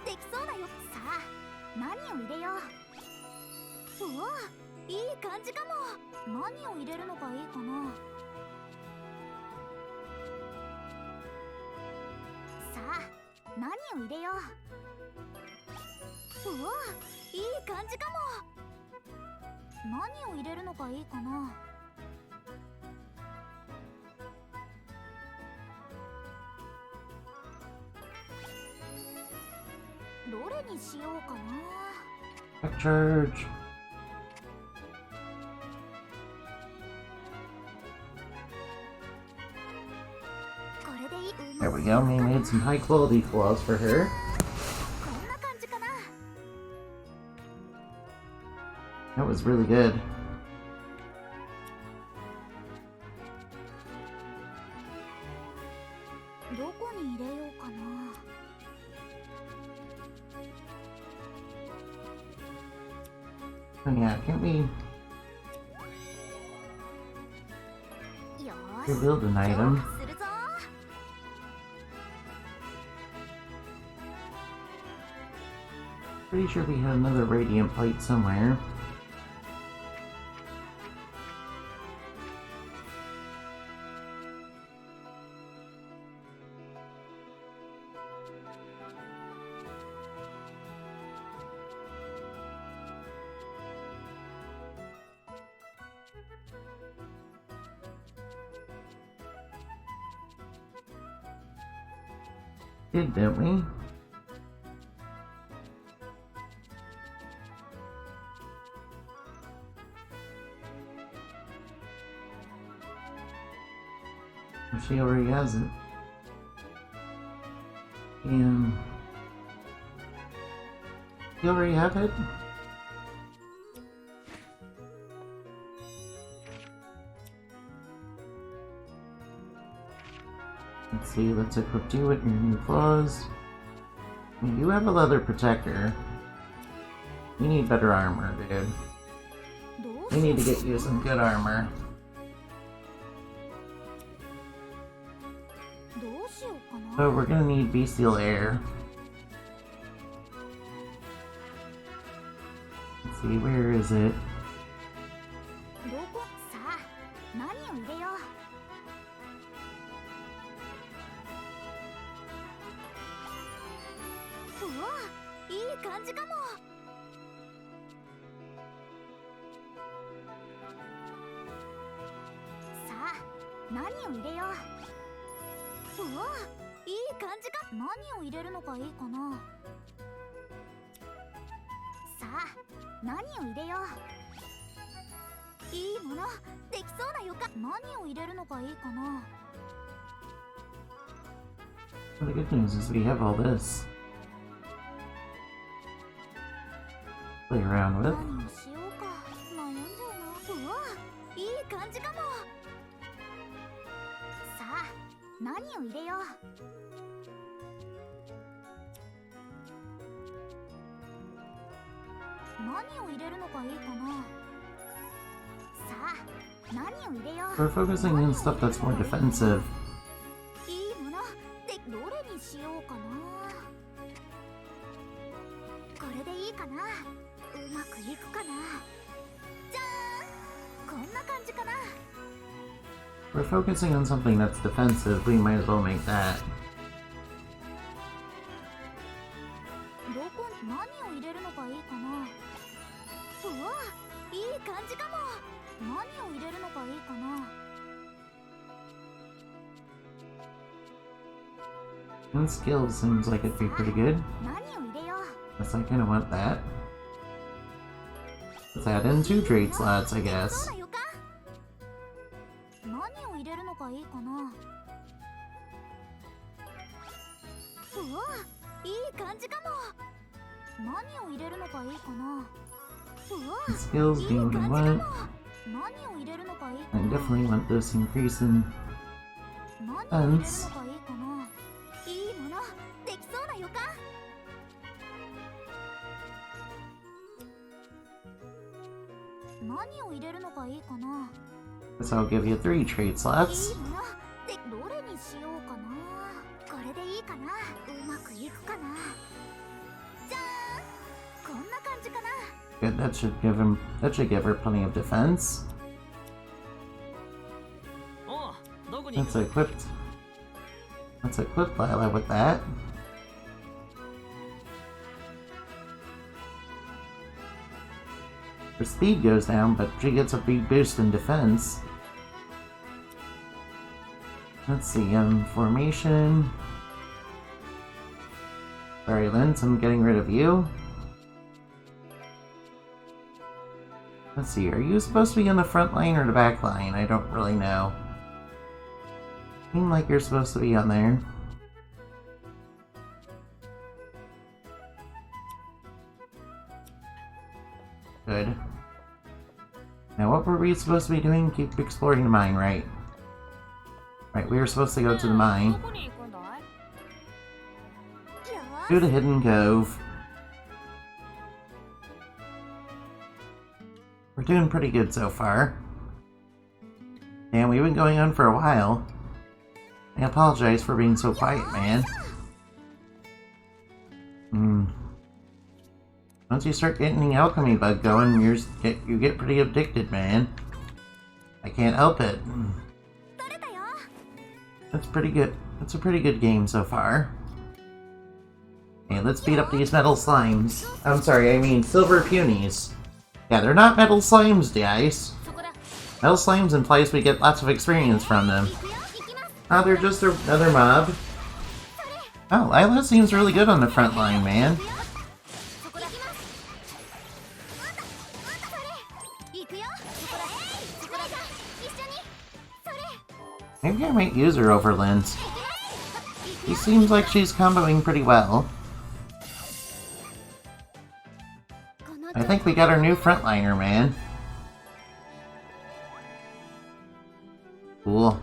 できそうだよ。さあ何を入れよう。うわいい感じかも。何を入れるのがいいかな。さあ何を入れよう。うわいい感じかも。何を入れるのがいいかな。 どれにしようかな。
Back charge. There we go. We made some high quality claws for her.
こんな感じかな。
That was really good.
どこに入れようかな。
Oh yeah, can't we
よーし
rebuild an
強
item?
化するぞ。
Pretty sure we had another radiant plate somewhere. Did, didn't we? She already has it. And you already have it? Let's see, let's equip you with your new claws. You have a leather protector. You need better armor, dude.
どう
We
しよ
need to
う
get you some good armor.
どうしようかな。
So we're gonna need bestial air. Let's see, where is it?
どこさあ何を入れよう。うわいい感じかも。さあ何を入れよう。うわいい感じか。何を入れるのがいいかな。さあ何を入れよう。いいものできそうな予感。何を入れるのがいいかな。
Well, the good news is we have all this. Play around with.
何をしようか悩んじゃうな。うわいい感じかも。さあ何を入れよう。何を入れるのがいいかな。さあ何を入れよう。
We're focusing on stuff that's more defensive.
いいものでどれにしようかな。これでいいかな。うまくいくかな。じゃーんこんな感じかな。
We're focusing on something that's defensive, we might as well make that.
どこ何を入れるのがいいかな。うわいい感じかも。何を入れるのがいいかな。
And skills seems like it'd be pretty good.
何を入れよう。
Guess I kinda want that. Let's add in 2 trade slots, I
そ
guess.
うな予感。何を入れるのがいいかな。うわいい感じかも。何を入れるのがいいかな。うわ、
Skills,
いい
do what
感
I
じかも。
want.
何を入れるのがいいか
I
な。
definitely want this increase in
何を入れるのがいい
defense.
かな。いいものできそうな予感。何を入れるのがいいかな。
Guess I'll give you 3 trade
い
slots.
いものでどれにしようかな。これでいいかな。うまくいくかな。じゃーん、こんな感じかな。
Good, that should give her plenty of defense. Let's equip Lila with that. Her speed goes down, but she gets a big boost in defense. Let's see, formation. Sorry, Linz, I'm getting rid of you. Let's see, are you supposed to be on the front line or the back line? I don't really know. Seems like you're supposed to be on there. Good. Now what were we supposed to be doing? Keep exploring the mine, right? Right, we were supposed to go to the mine. To the hidden cove. We're doing pretty good so far. And we've been going on for a while. I apologize for being so quiet, man. Once you start getting the alchemy bug going, you get pretty addicted, man. I can't help it. That's pretty good. That's a pretty good game so far. Okay, let's beat up these metal slimes. I'm sorry, I mean silver punies. Yeah, they're not metal slimes, guys. Metal slimes implies we get lots of experience from them. Oh, they're just another mob. Oh, Lila seems really good on the front line, man. Maybe I might use her over Linz. She seems like she's comboing pretty well. I think we got our new frontliner, man. Cool.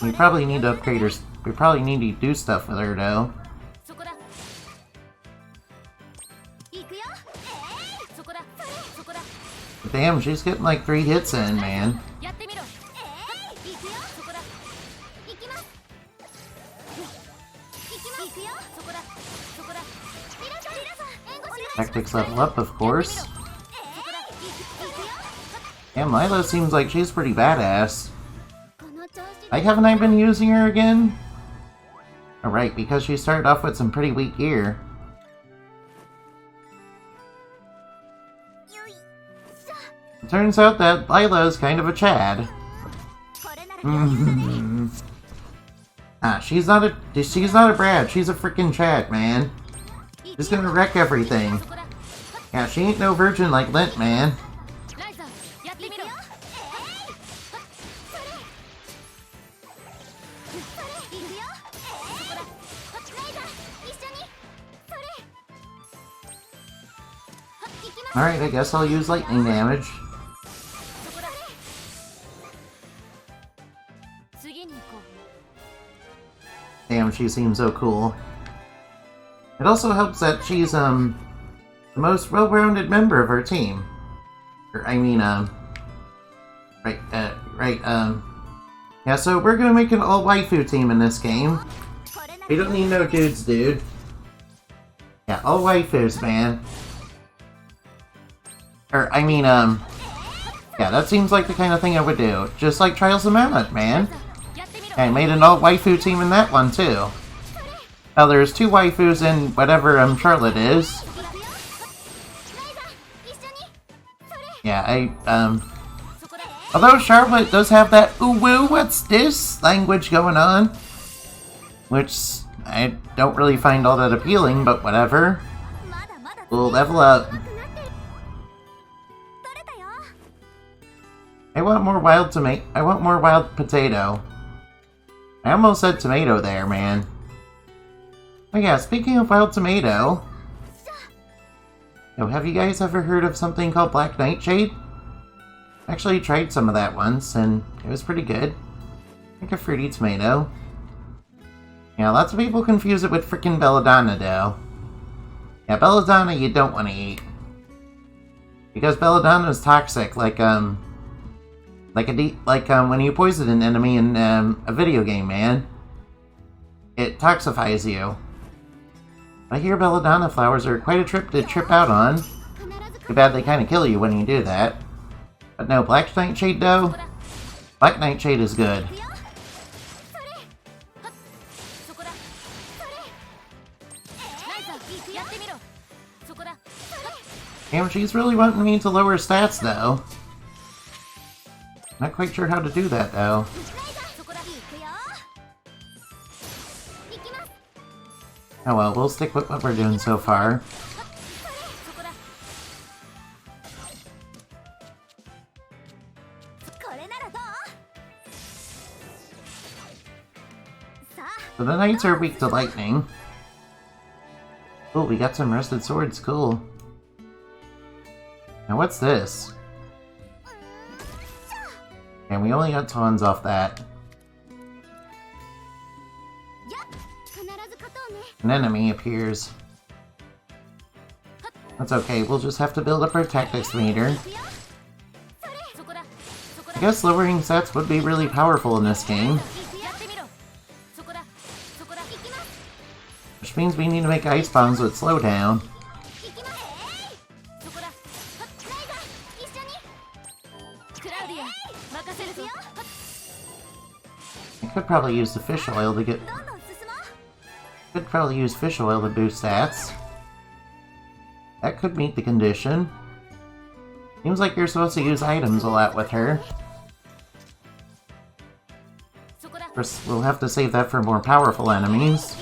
We probably need to upgrade her. We probably need to do stuff with her, though. But damn, she's getting like 3 hits in, man. Tactics level up, of course. Damn, Lila seems like she's pretty badass. Why haven't I been using her again? Alright, because she started off with some pretty weak gear. It turns out that Lila is kind of a Chad. Ah, she's not a Brad, she's a freaking Chad, man. She's gonna wreck everything. Yeah, she ain't no virgin like Lint, man. Alright, I guess I'll use lightning damage. Damn, she seems so cool. It also helps that she's, the most well-rounded member of her team. Yeah, so we're gonna make an all-waifu team in this game. We don't need no dudes, dude. Yeah, all waifus, man. Yeah, that seems like the kind of thing I would do. Just like Trials of Mana, man. I made an all-waifu team in that one, too. Now, there's 2 waifus in whatever, Charlotte is. Yeah, although Charlotte does have that ooh-woo, what's this language going on, which I don't really find all that appealing, but whatever. We'll level up. I want more wild potato. I almost said tomato there, man. Oh yeah, speaking of wild tomato, Now, have you guys ever heard of something called Black Nightshade? I actually tried some of that once, and it was pretty good. Like a fruity tomato. Yeah, lots of people confuse it with frickin' belladonna, though. Yeah, belladonna you don't want to eat. Because belladonna is toxic, like when you poison an enemy in a video game, man. It toxifies you. I hear belladonna flowers are quite a trip to trip out on. Too bad they kind of kill you when you do that. But no, Black Nightshade though? Black Nightshade is good. Damn, she's really wanting me to lower stats though. Not quite sure how to do that though. Oh well, we'll stick with what we're doing so far. So the knights are weak to lightning. Oh, we got some rusted swords, cool. Now what's this? And we only got tons off that. An enemy appears. That's okay, we'll just have to build up our tactics meter. I guess lowering stats would be really powerful in this game. Which means we need to make ice bombs with slowdown. I could probably use the fish oil to get... Could probably use fish oil to boost stats. That could meet the condition. Seems like you're supposed to use items a lot with her. Of course, we'll have to save that for more powerful enemies.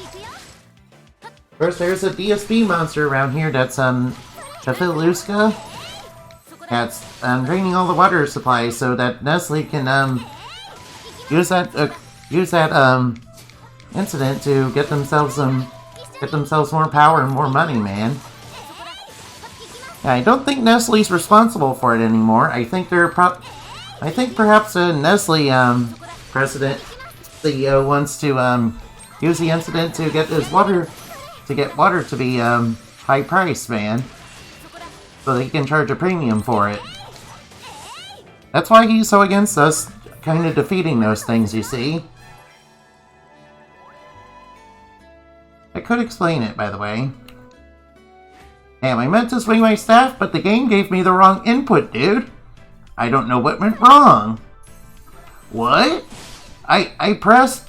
Of course, there's a DSP monster around here that's, Tafiluska. That's, draining all the water supplies so that Nestle can, use that incident to get themselves more power and more money, man. Yeah, I don't think Nestle's responsible for it anymore. I think perhaps a Nestle president, CEO, wants to use the incident to get water to be high priced, man, so that he can charge a premium for it. That's why he's so against us kind of defeating those things, you see. I could explain it, by the way. Damn, I meant to swing my staff, but the game gave me the wrong input, dude. I don't know what went wrong. What? I pressed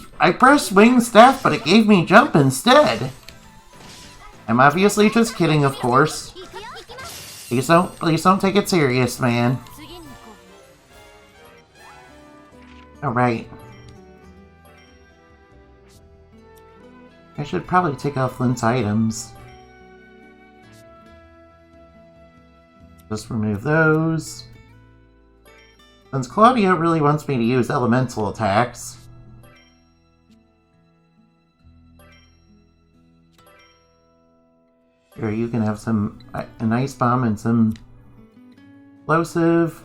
swing staff, but it gave me jump instead. I'm obviously just kidding, of course. Please don't take it serious, man. Alright. I should probably take off Flint's items. Just remove those. Since Claudia really wants me to use elemental attacks. Here, you can have an ice bomb and some explosive.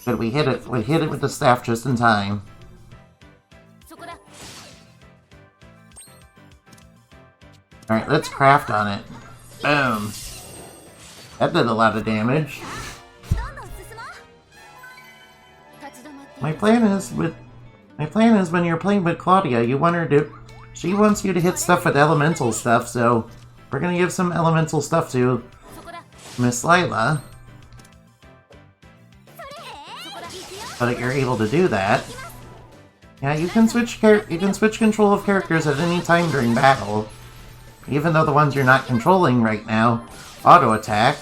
But we hit it with the staff just in time. Alright, let's craft on it. Boom. That did a lot of damage. My plan is when you're playing with Claudia, she wants you to hit stuff with elemental stuff, so we're gonna give some elemental stuff to Miss Lila. So that you're able to do that. Yeah, you can switch control of characters at any time during battle. Even though the ones you're not controlling right now auto attack,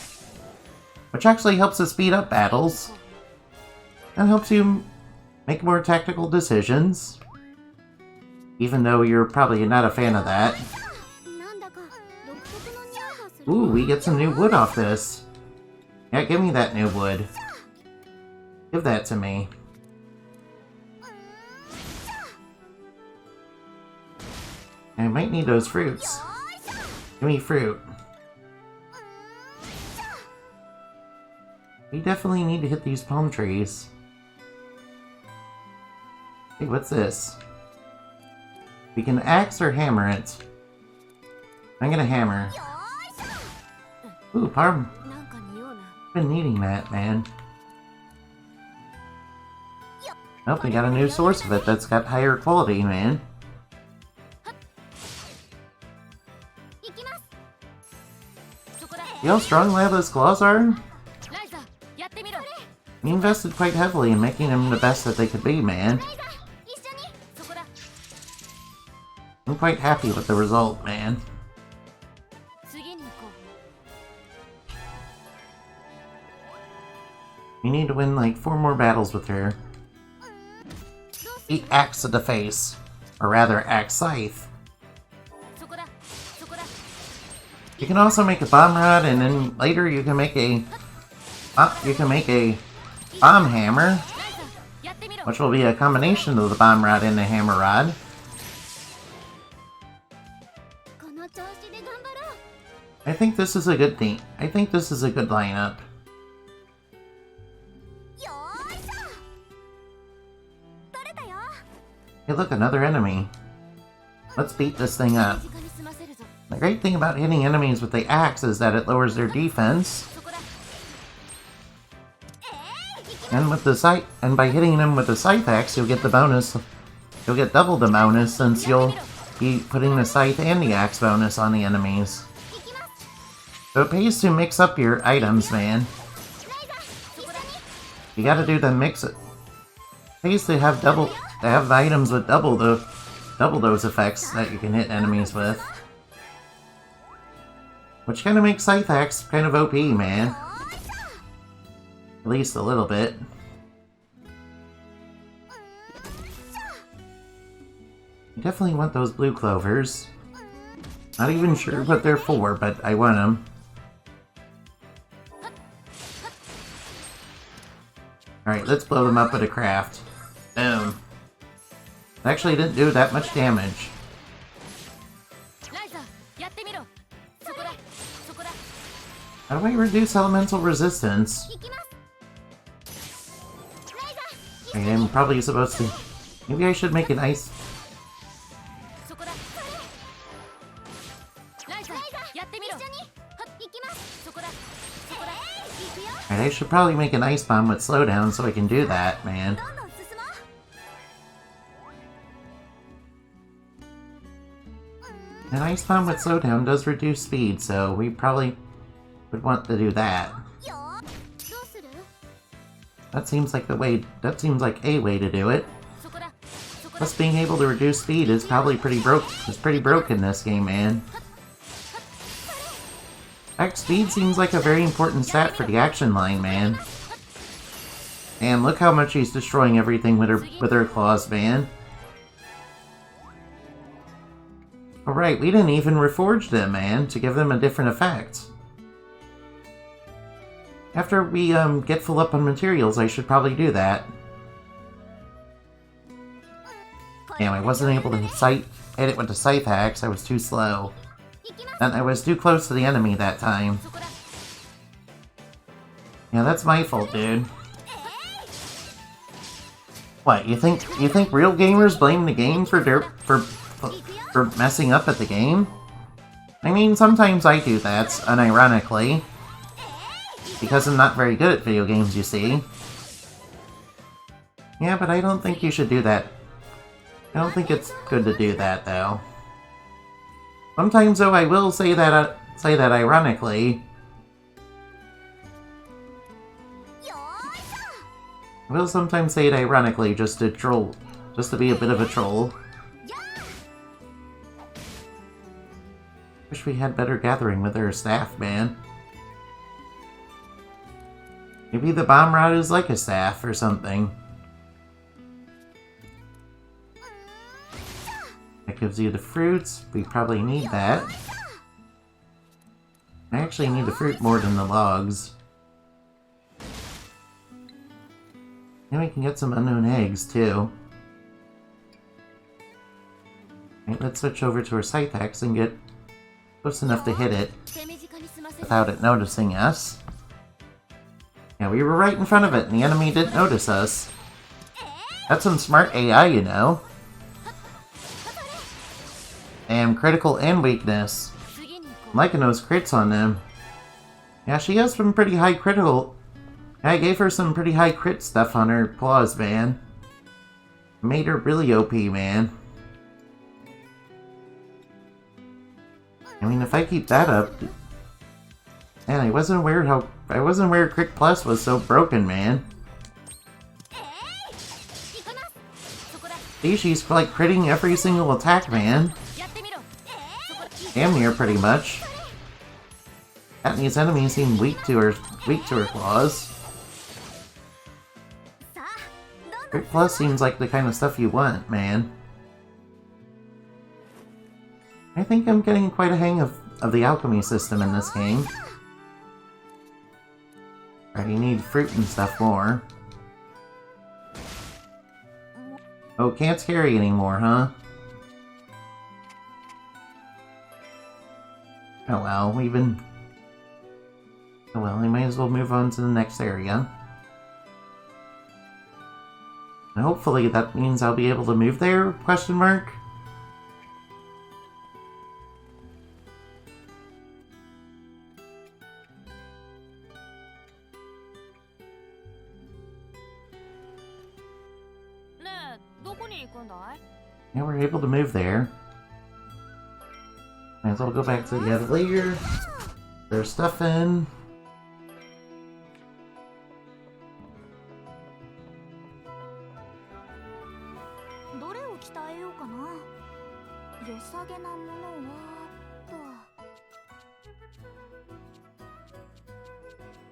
which actually helps to speed up battles and helps you make more tactical decisions, even though you're probably not a fan of that. Ooh, we get some new wood off this. Yeah, give me that new wood. Give that to me. I might need those fruits. Give me fruit. We definitely need to hit these palm trees. Hey, what's this? We can axe or hammer it. I'm gonna hammer. Ooh, palm. Been needing that, man. Nope, we got a new source of it that's got higher quality, man. See how strong Lava's claws are? We invested quite heavily in making them the best that they could be, man. I'm quite happy with the result, man. We need to win like 4 more battles with her. Eat axe to the face. Or rather, axe scythe. You can also make a bomb rod, and then later you can make a bomb hammer, which will be a combination of the bomb rod and the hammer rod. I think this is a good thing. I think this is a good lineup. Hey look, another enemy. Let's beat this thing up. The great thing about hitting enemies with the axe is that it lowers their defense. And with the by hitting them with the scythe axe, you'll get the bonus. You'll get double the bonus since you'll be putting the scythe and the axe bonus on the enemies. So it pays to mix up your items, man. You gotta do the mix it. It pays to have items with double those effects that you can hit enemies with. Which kind of makes Scythe Axe kind of OP, man. At least a little bit. I definitely want those blue clovers. Not even sure what they're for, but I want them. Alright, let's blow them up with a craft. Boom. Actually didn't do that much damage. How do I reduce elemental resistance? Okay, I'm probably supposed to... Maybe I should make an ice... Alright, I should probably make an ice bomb with slowdown so I can do that, man. An ice bomb with slowdown does reduce speed, so we probably would want to do that. That seems like a way to do it. Plus being able to reduce speed is probably pretty broke in this game, man. Axe speed seems like a very important stat for the action line, man. And look how much she's destroying everything with her claws, man. Alright, we didn't even reforge them, man, to give them a different effect. After we get full up on materials, I should probably do that. Damn, I wasn't able to hit it with the scythe axe, I was too slow. And I was too close to the enemy that time. Yeah, that's my fault, dude. What, you think real gamers blame the game for messing up at the game? I mean, sometimes I do that, unironically. Because I'm not very good at video games, you see. Yeah, but I don't think you should do that. I don't think it's good to do that, though. Sometimes, though, I will say that ironically. I will sometimes say it ironically, just to troll, just to be a bit of a troll. Wish we had better gathering with our staff, man. Maybe the bomb rod is like a staff or something. That gives you the fruits. We probably need that. I actually need the fruit more than the logs. And we can get some unknown eggs, too. Right, let's switch over to our scythe axe and get close enough to hit it without it noticing us. Yeah, we were right in front of it, and the enemy didn't notice us. That's some smart AI, you know. And critical and weakness. I'm liking those crits on them. Yeah, she has some pretty high critical. I gave her some pretty high crit stuff on her claws, man. Made her really OP, man. I mean, if I keep that up... Man, I wasn't aware Crit Plus was so broken, man. See, she's like critting every single attack, man. Damn near, pretty much. That means enemies seem weak to her claws. Crit Plus seems like the kind of stuff you want, man. I think I'm getting quite a hang of the alchemy system in this game. Alright, you need fruit and stuff more. Oh, can't carry anymore, huh? Oh well, Oh well, we might as well move on to the next area. And hopefully that means I'll be able to move there, question mark? Yeah, we're able to move there. Might as well go back to the Atelier. There's stuff in.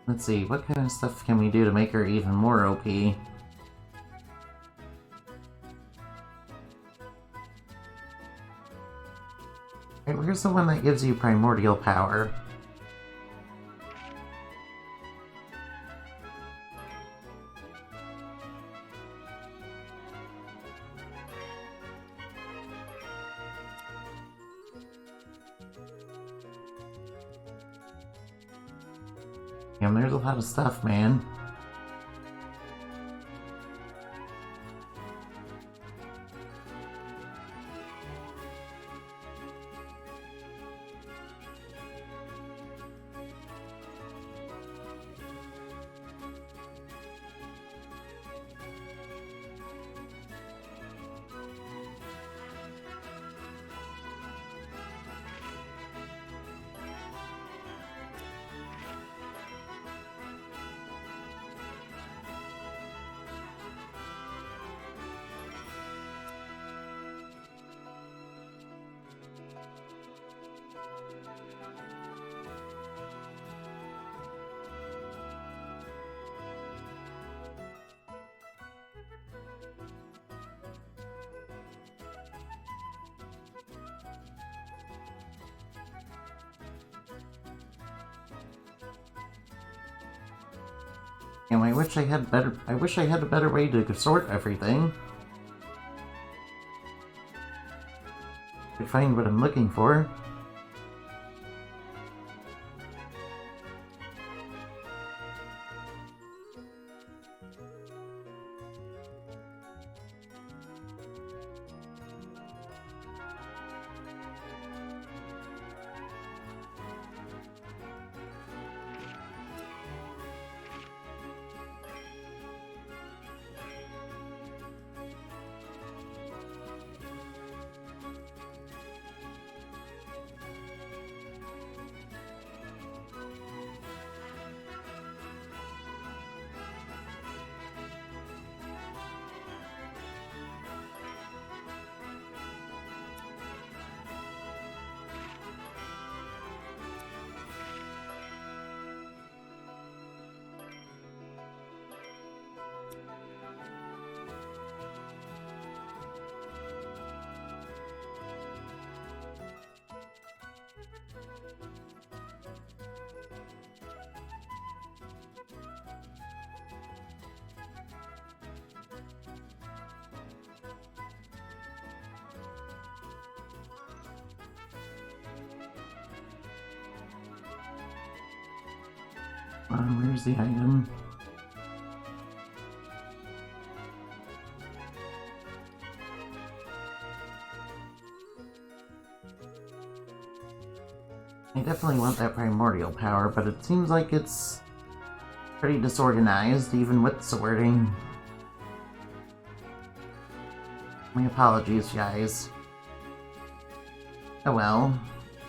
Let's see, what kind of stuff can we do to make her even more OP? Right, where's the one that gives you primordial power? Damn, there's a lot of stuff, man. And I wish I had a better way to sort everything. To find what I'm looking for. Where's the item? definitely want that primordial power, but it seems like it's pretty disorganized, even with sorting. My apologies, guys. Oh well.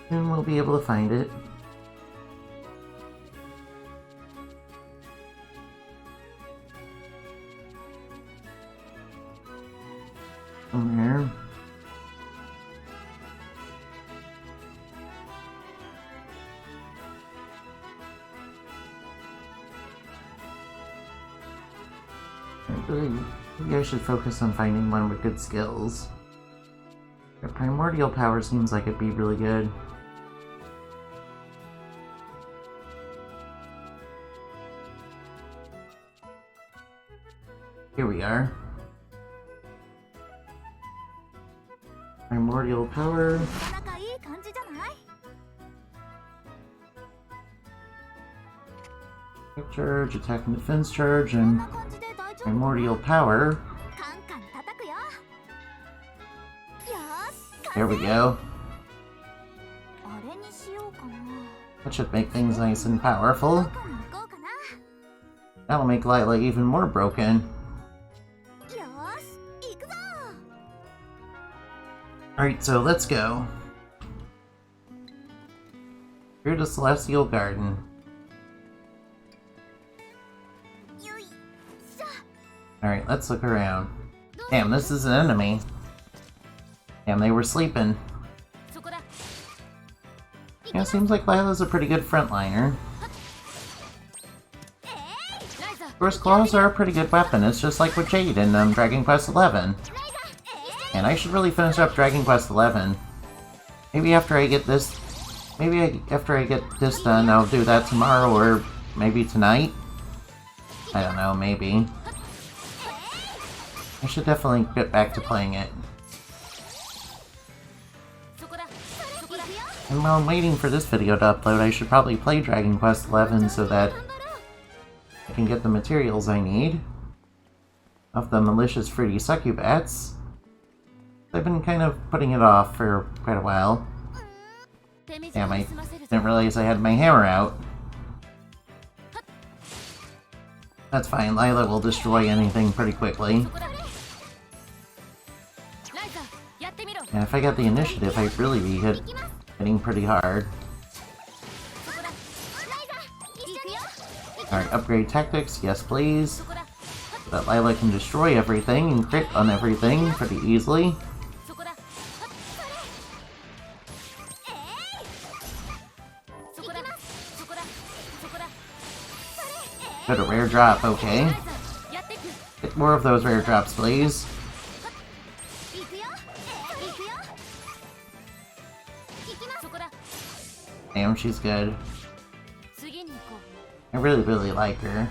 Soon we'll be able to find it. Somewhere. Maybe I should focus on finding one with good skills. The primordial power seems like it'd be really good. Here we are. Primordial power. Charge, attack and defense charge, and primordial power. There we go. That should make things nice and powerful. That'll make Lila even more broken. Alright, so let's go. Here to Celestial Garden. Alright, let's look around. Damn, this is an enemy. Damn, they were sleeping. Yeah, seems like Lila's a pretty good frontliner. Of course, claws are a pretty good weapon. It's just like with Jade in Dragon Quest XI. And I should really finish up Dragon Quest XI. Maybe after I get this... after I get this done, I'll do that tomorrow, or maybe tonight? I don't know, maybe. I should definitely get back to playing it. And while I'm waiting for this video to upload, I should probably play Dragon Quest XI so that I can get the materials I need of the malicious fruity succubats. I've been kind of putting it off for quite a while. Damn, I didn't realize I had my hammer out. That's fine, Lila will destroy anything pretty quickly. And if I got the initiative, I'd really be hitting pretty hard. Alright, upgrade tactics, yes please. So that Lila can destroy everything and crit on everything pretty easily. Got a rare drop, okay. Get more of those rare drops, please. Damn, she's good. I really like her.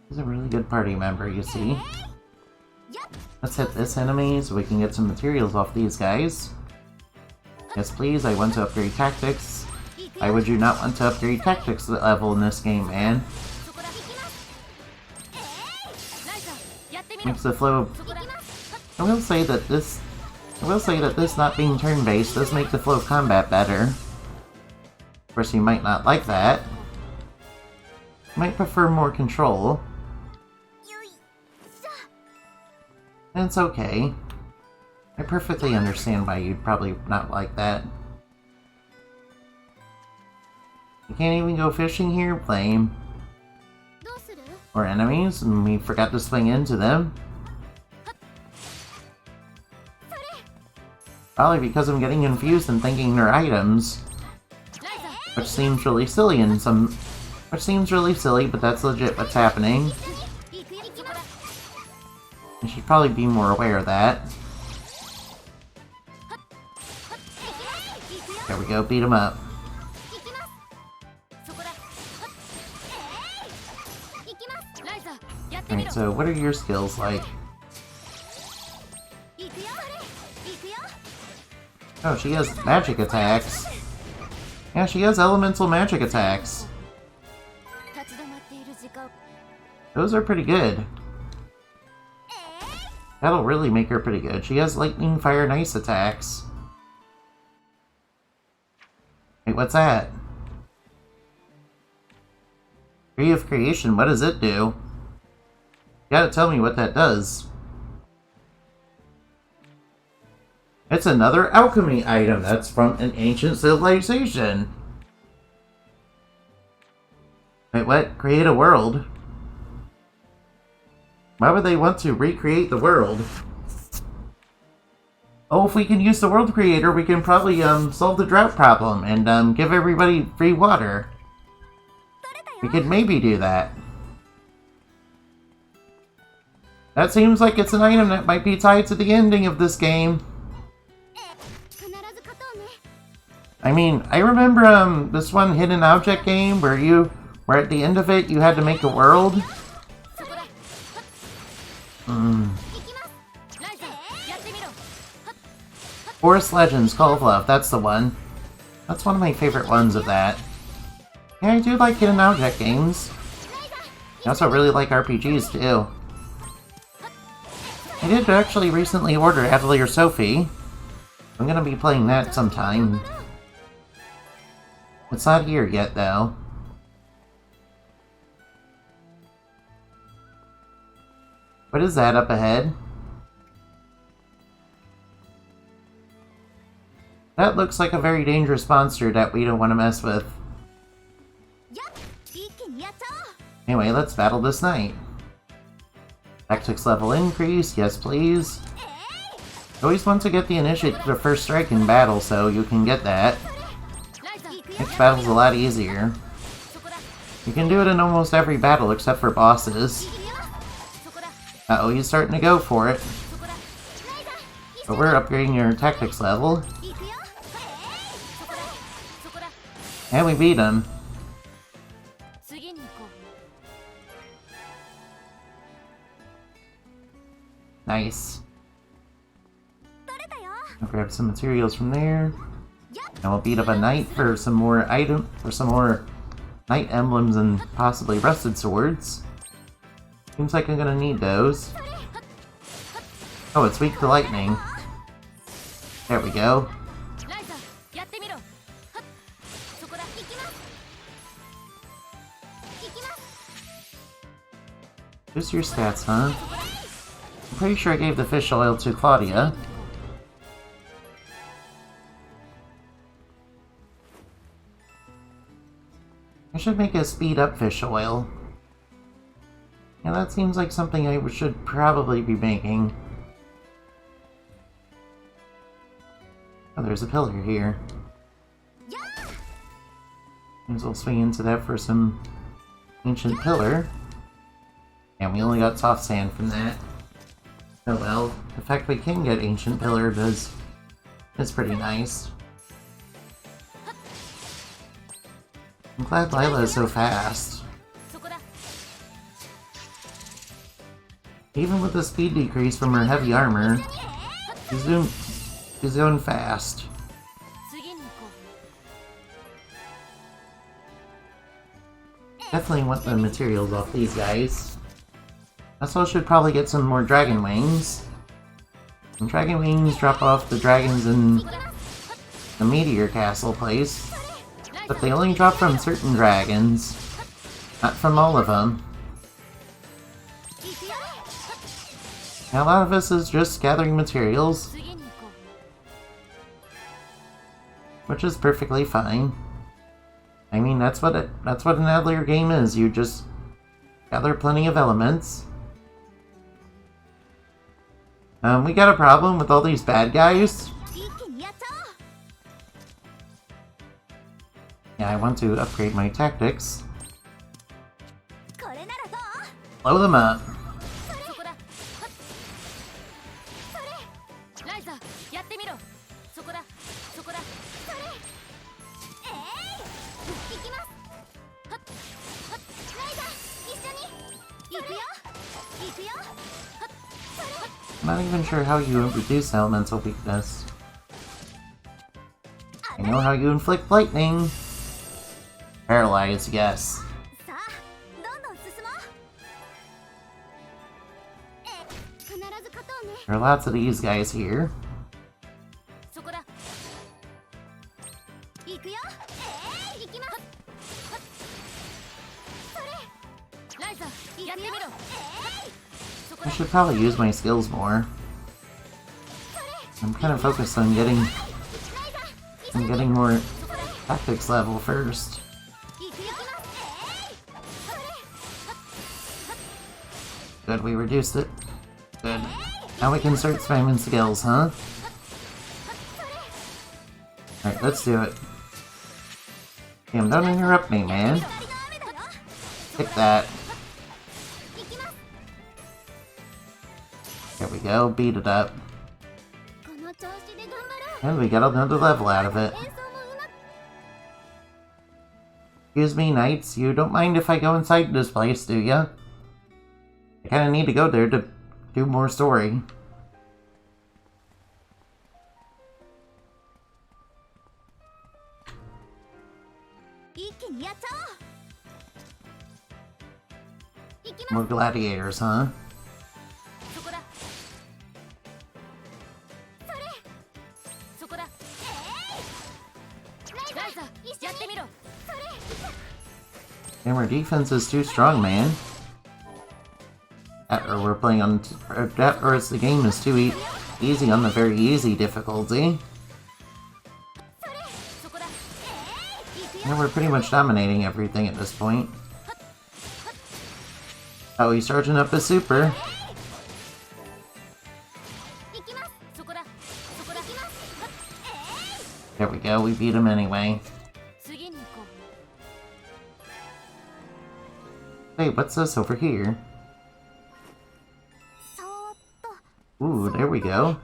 She's a really good party member, you see. Let's hit this enemy so we can get some materials off these guys. Yes please, I want to upgrade tactics. Why would you not want to upgrade tactics level in this game, man? Makes the flow... I will say that this not being turn-based does make the flow of combat better. Of course, you might not like that. You might prefer more control. And it's okay. I perfectly understand why you'd probably not like that. You can't even go fishing here? Blame. Or enemies, and we forgot to swing into them. Probably because I'm getting confused and thinking they're items. Which seems really silly in some... Which seems really silly, but that's legit what's happening. I should probably be more aware of that. There we go, beat him up. Alright, so what are your skills like? Oh, she has magic attacks. Yeah, she has elemental magic attacks. Those are pretty good. That'll really make her pretty good. She has lightning, fire, and ice attacks. Wait, what's that? Tree of Creation, what does it do? You gotta tell me what that does. It's another alchemy item that's from an ancient civilization. Wait, what? Create a world? Why would they want to recreate the world? Oh, if we can use the world creator, we can probably solve the drought problem and give everybody free water. We could maybe do that. That seems like it's an item that might be tied to the ending of this game. I mean, I remember this one hidden object game where at the end of it you had to make a world. Forest Legends, Call of Love, that's the one. That's one of my favorite ones of that. Yeah, I do like hidden object games. I also really like RPGs too. I did actually recently order Atelier Sophie. I'm gonna be playing that sometime. It's not here yet though. What is that up ahead? That looks like a very dangerous monster that we don't want to mess with. Anyway, let's battle this knight. Tactics level increase, yes please. Always want to get the initiative the first strike in battle, so you can get that. Next battle's a lot easier. You can do it in almost every battle except for bosses. Uh-oh, he's starting to go for it. But we're upgrading your tactics level. And we beat him. Nice. I'll grab some materials from there. And we'll beat up a knight for some more knight emblems and possibly rusted swords. Seems like I'm gonna need those. Oh, it's weak to lightning. There we go. Just your stats, huh? I'm pretty sure I gave the fish oil to Claudia. I should make a speed up fish oil. Yeah, that seems like something I should probably be making. Oh, there's a pillar here. Might as well swing into that for some ancient pillar. And we only got soft sand from that. Oh well, the fact we can get ancient pillar is pretty nice. I'm glad Lila is so fast. Even with the speed decrease from her heavy armor, she's going fast. Definitely want the materials off these guys. Also should probably get some more dragon wings. And dragon wings drop off the dragons in the meteor castle place. But they only drop from certain dragons, not from all of them. Now, a lot of this is just gathering materials, which is perfectly fine. I mean, that's what an Atelier game is. You just gather plenty of elements. We got a problem with all these bad guys. Yeah, I want to upgrade my tactics. Blow them up. I'm not even sure how you reduce elemental weakness. I know how you inflict lightning. Paralyze, yes. There are lots of these guys here.
そこだ。行くよ。行きます。それ。ライザ、やってみろ。
I should probably use my skills more. I'm kind of focused on getting more tactics level first. Good, we reduced it. Good. Now we can start spamming skills, huh? Alright, let's do it. Damn, don't interrupt me, man. Take that. There we go, beat it up. And we got another level out of it. Excuse me, knights, you don't mind if I go inside this place, do ya? I kinda need to go there to do more story. More gladiators, huh? Damn, our defense is too strong, man. Or we're playing on... or the game is too easy on the very easy difficulty. And we're pretty much dominating everything at this point. Oh, he's charging up his super. There we go, we beat him anyway. Hey, what's this over here? Ooh, there we go.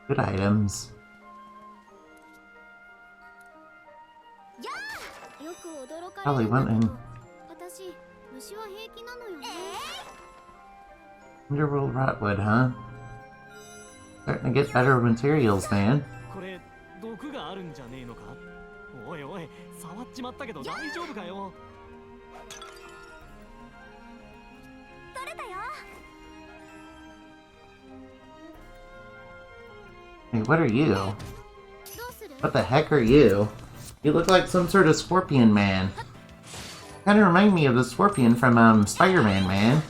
Good items. Probably went in. Underworld Rotwood, huh? Starting to get better materials, man. Hey, what are you? What the heck are you? You look like some sort of scorpion man. Kinda remind me of the scorpion from Spider-Man, man.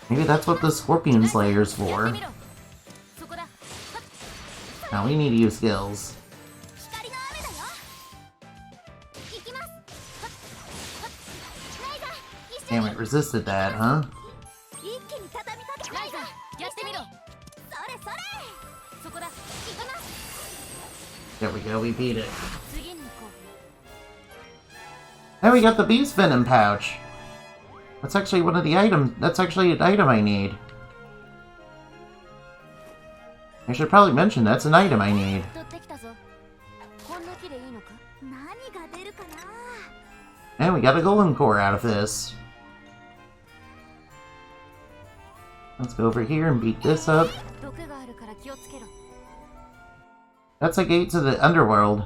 Maybe that's what the scorpion slayer's for. Now we need to use skills. Damn it, resisted that, huh? There we go, we beat it. Now we got the beast venom pouch. That's actually one of the items. That's actually an item I need. I should probably mention that's an item I need. And we got a golden core out of this. Let's go over here and beat this up. That's a gate to the Underworld.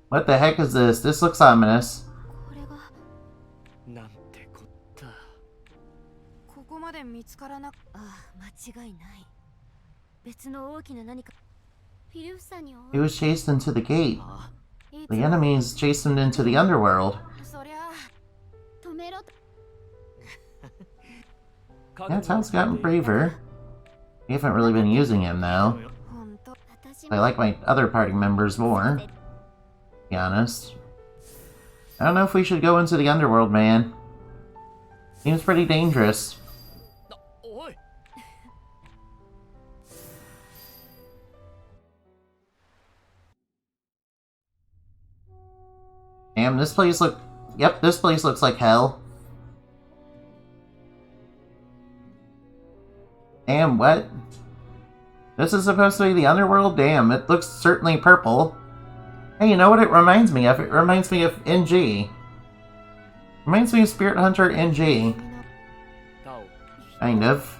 What the heck is this? This looks ominous. He was chased into the gate. The enemies chased him into the Underworld. That sounds gotten braver. We haven't really been using him though. I like my other party members more, to be honest. I don't know if we should go into the Underworld, man. Seems pretty dangerous. Damn, this place this place looks like hell. Damn, what? This is supposed to be the Underworld? Damn, it looks certainly purple. Hey, you know what it reminds me of? It reminds me of NG. Reminds me of Spirit Hunter NG. Kind of.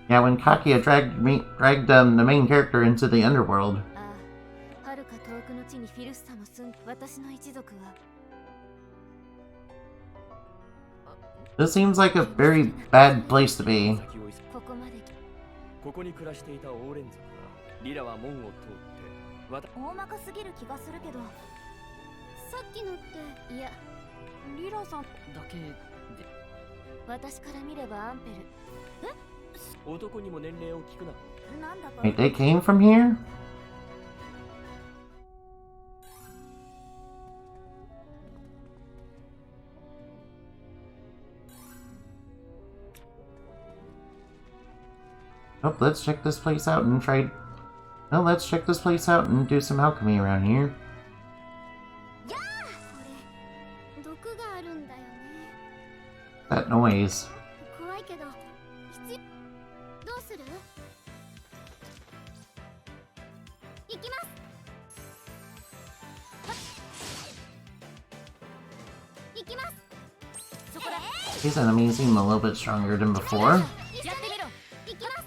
Yeah, when Kakia dragged the main character into the Underworld.
私の一族は
This seems like a very bad place to be.
ここまで
ここに暮らしていたオーレン族はリラは門を通って
大まかすぎる気がするけど、さっきのっていやリラさんだけで、私から見ればアンペル
男にも年齢を聞くな。
なんだか
Wait, they came from here? Oh, let's check this place out and try... Well, let's check this place out and do some alchemy around here.
やあ、これ毒があるんだよね。
That noise.
怖いけど必要。どうする？行きます。行きます。そこだ。
These enemies seem a little bit stronger than before.
やってみろ。行きます。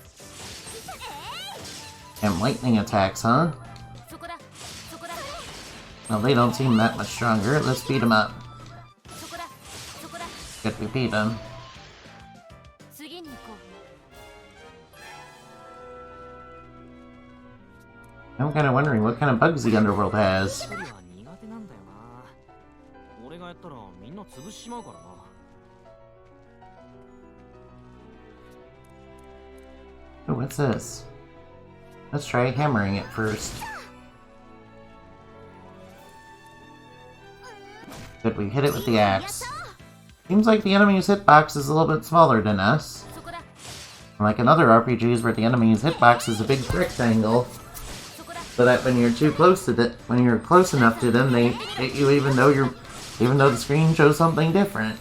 And lightning attacks, huh?
そこだ。そこだ。
Well, they don't seem that much stronger. Let's beat them up.
そこだ。そこだ。
Good, we beat them.
次に行こう。
I'm kind of wondering what kind of bugs the Underworld has.
一人は苦手なんだよな。俺がやったらみんな潰しちまうからな。
Oh, what's this? Let's try hammering it first. Good, we hit it with the axe. Seems like the enemy's hitbox is a little bit smaller than us.
そこだ。
Like in other RPGs where the enemy's hitbox is a big rectangle,
そこだ。
so that when you're too close to when you're close enough to them, they hit you even though the screen shows something different.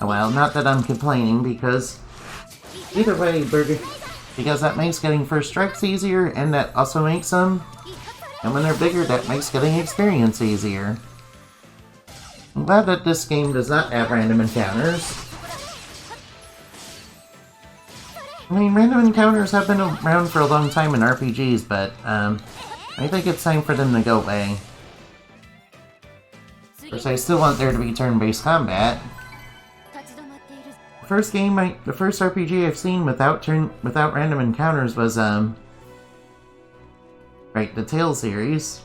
Oh, well, not that I'm complaining, because either way, because that makes getting first strikes easier, and that also makes them, and when they're bigger, that makes getting experience easier. I'm glad that this game does not have random encounters. I mean, random encounters have been around for a long time in RPGs, but, I think it's time for them to go away. Of course, I still want there to be turn-based combat.
立ち止まっている。
The first RPG I've seen without random encounters was, right, the Tales series.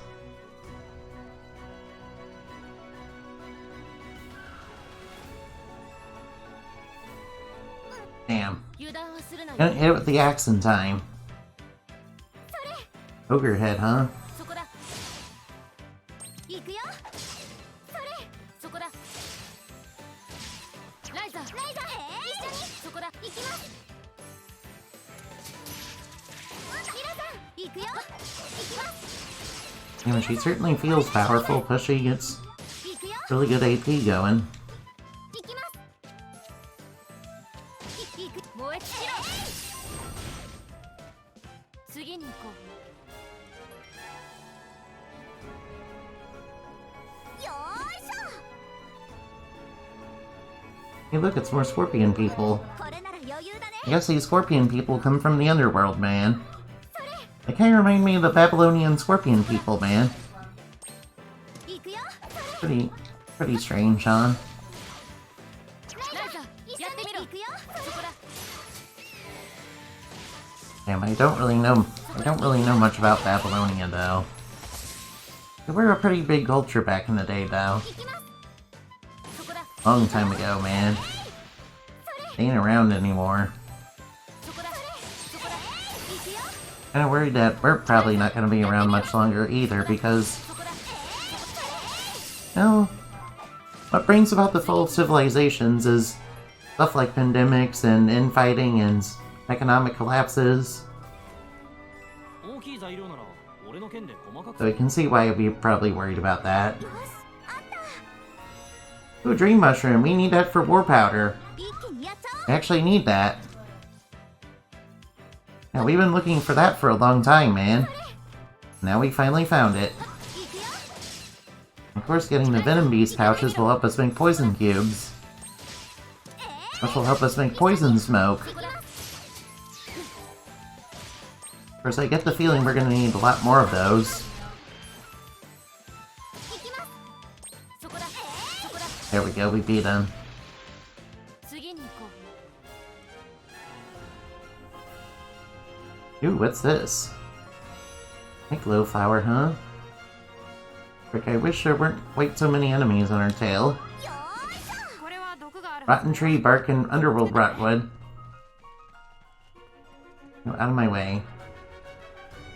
Damn.
油断はするなよ。
Couldn't hit it with the axe in time. Ogre head, huh?
そこだ。行くよ。それ。そこだ。ライザー。ライザー。一緒に。そこだ。行きます。皆さん、行くよ。行きます。
You know, she certainly feels powerful, plus she gets
行くよ。
really good AP going.
行きます。行く。燃え尽きろ。次に行こう。よーいしょ。
Hey, look, it's more scorpion people.
これなら余裕だね。
I guess these scorpion people come from the Underworld, man. They kind of remind me of the Babylonian scorpion people, man.
行くよ。
Pretty strange, huh?
ライザー、やってみろ。行くよ。そこだ。
Damn, I don't really know much about Babylonia, though. They were a pretty big culture back in the day, though.
行きます。そこだ。
Long time ago, man. They ain't around anymore.
そこだ。そこだ。行くよ。
Kinda worried that we're probably not gonna be around much longer either, because,
そこだ。
well, what brings about the fall of civilizations is stuff like pandemics and infighting and economic collapses.
大きい材料なら俺の剣で細かく
So you can see why we'd be probably worried about that.
よし、あった。
Ooh, dream mushroom. We need that for war powder.
一気にやっちゃおう。
We actually need that. Yeah, we've been looking for that for a long time, man. Now we finally found it.
行くよ。
Of course, getting the Venom Beast pouches will help us make poison cubes, which will help us make poison smoke.
そこだ。
Of course, I get the feeling we're gonna need a lot more of those. we go, we beat him.
次に行こう。
Ooh, what's this? A glow flower, huh? Frick, I wish there weren't quite so many enemies on our tail.
これは毒がある。
Rotten tree, bark, and underworld rotwood. No, out of my way.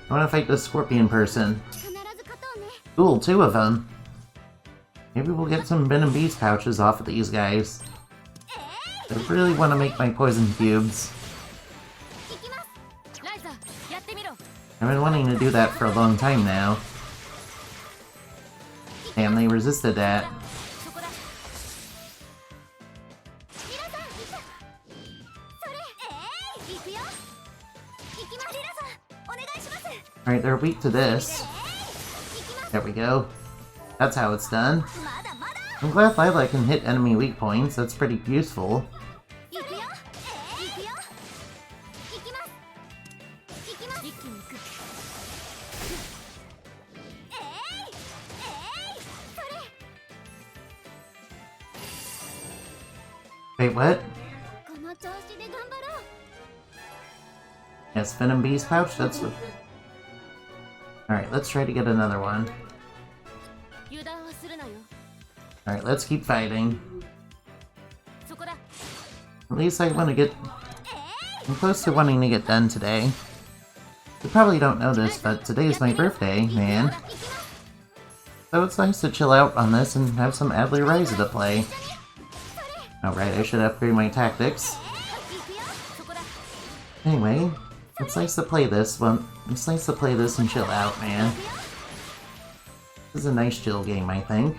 I want to fight this scorpion person.
必ず勝とうね。
Cool, 2 of them. Maybe we'll get some venom beast pouches off of these guys. I really want to make my poison cubes.
行きます。ライザ、やってみろ。
I've been wanting to do that for a long time now. Damn, they resisted that.
そこだ。リラさん、それ。行くよ。行きます。リラさん、お願いします。
Alright, they're weak to this.
行きます。
There we go. That's how it's done.
まだまだ。
I'm glad Lila can hit enemy weak points. That's pretty useful.
行くよ。行くよ。行きます。行きます。一気に行く。それ。
Wait, what?
この調子で頑張ろう。
Yes, venom beast pouch? That's what... Alright, let's try to get another one.
油断はするなよ。
Alright, let's keep fighting.
そこだ。
At least I want to get... I'm close to wanting to get done today. You probably don't know this, but today's my birthday, man. So it's nice to chill out on this and have some Atelier Ryza to play. Alright, I should upgrade my tactics.
行くよ。そこだ。
Anyway, it's nice to play this, but it's nice to play this and chill out, man. This is a nice chill game, I think.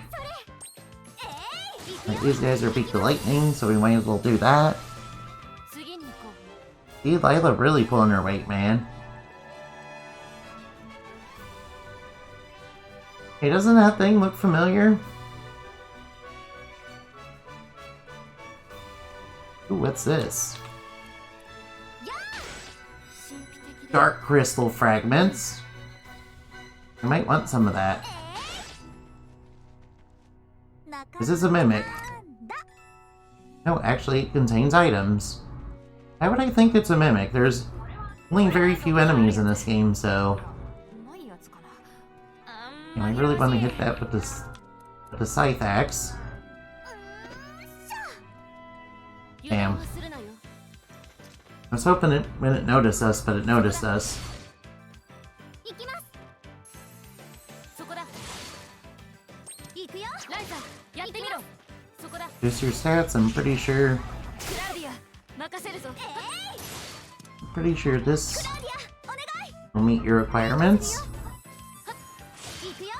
Like, these guys are weak to lightning, so we might as well do that.
次に行こう。
See, Lila really pulling her weight, man. Hey, doesn't that thing look familiar? Ooh, what's this?
神秘的で。
Dark crystal fragments. I might want some of that. This is a mimic. No, actually, it contains items. Why would I think it's a mimic? There's only very few enemies in this game, so...
うまいやつかな。
You know, I really want to hit that with the scythe axe.
油断はするなよ。
I was hoping it wouldn't notice us, but it noticed us.
行きます。そこだ。行くよ。ライザ、やってみろ。そこだ。
Just your stats, I'm pretty sure...
クラウディア、任せるぞ。
Pretty sure this
クラウディア、お願い。
will meet your requirements.
行くよ。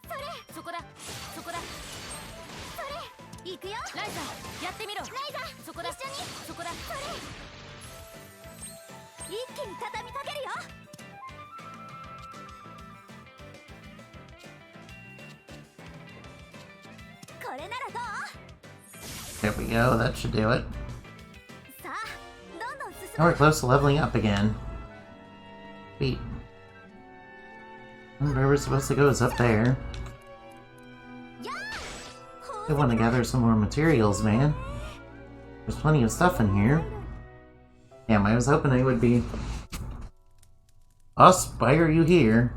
それ。そこだ。そこだ。それ。行くよ。ライザ、やってみろ。ライザ、そこだ。一緒に。そこだ。それ。一気に畳みかけるよ。これならどう？
There we go, that should do it.
さあ、どんどん進
Now
む。
we're close to leveling up again. Wait. Where we're supposed to go is up there.
やあ。
I want to gather some more materials, man. There's plenty of stuff in here. Damn, I was hoping I would be... Us, why are you here?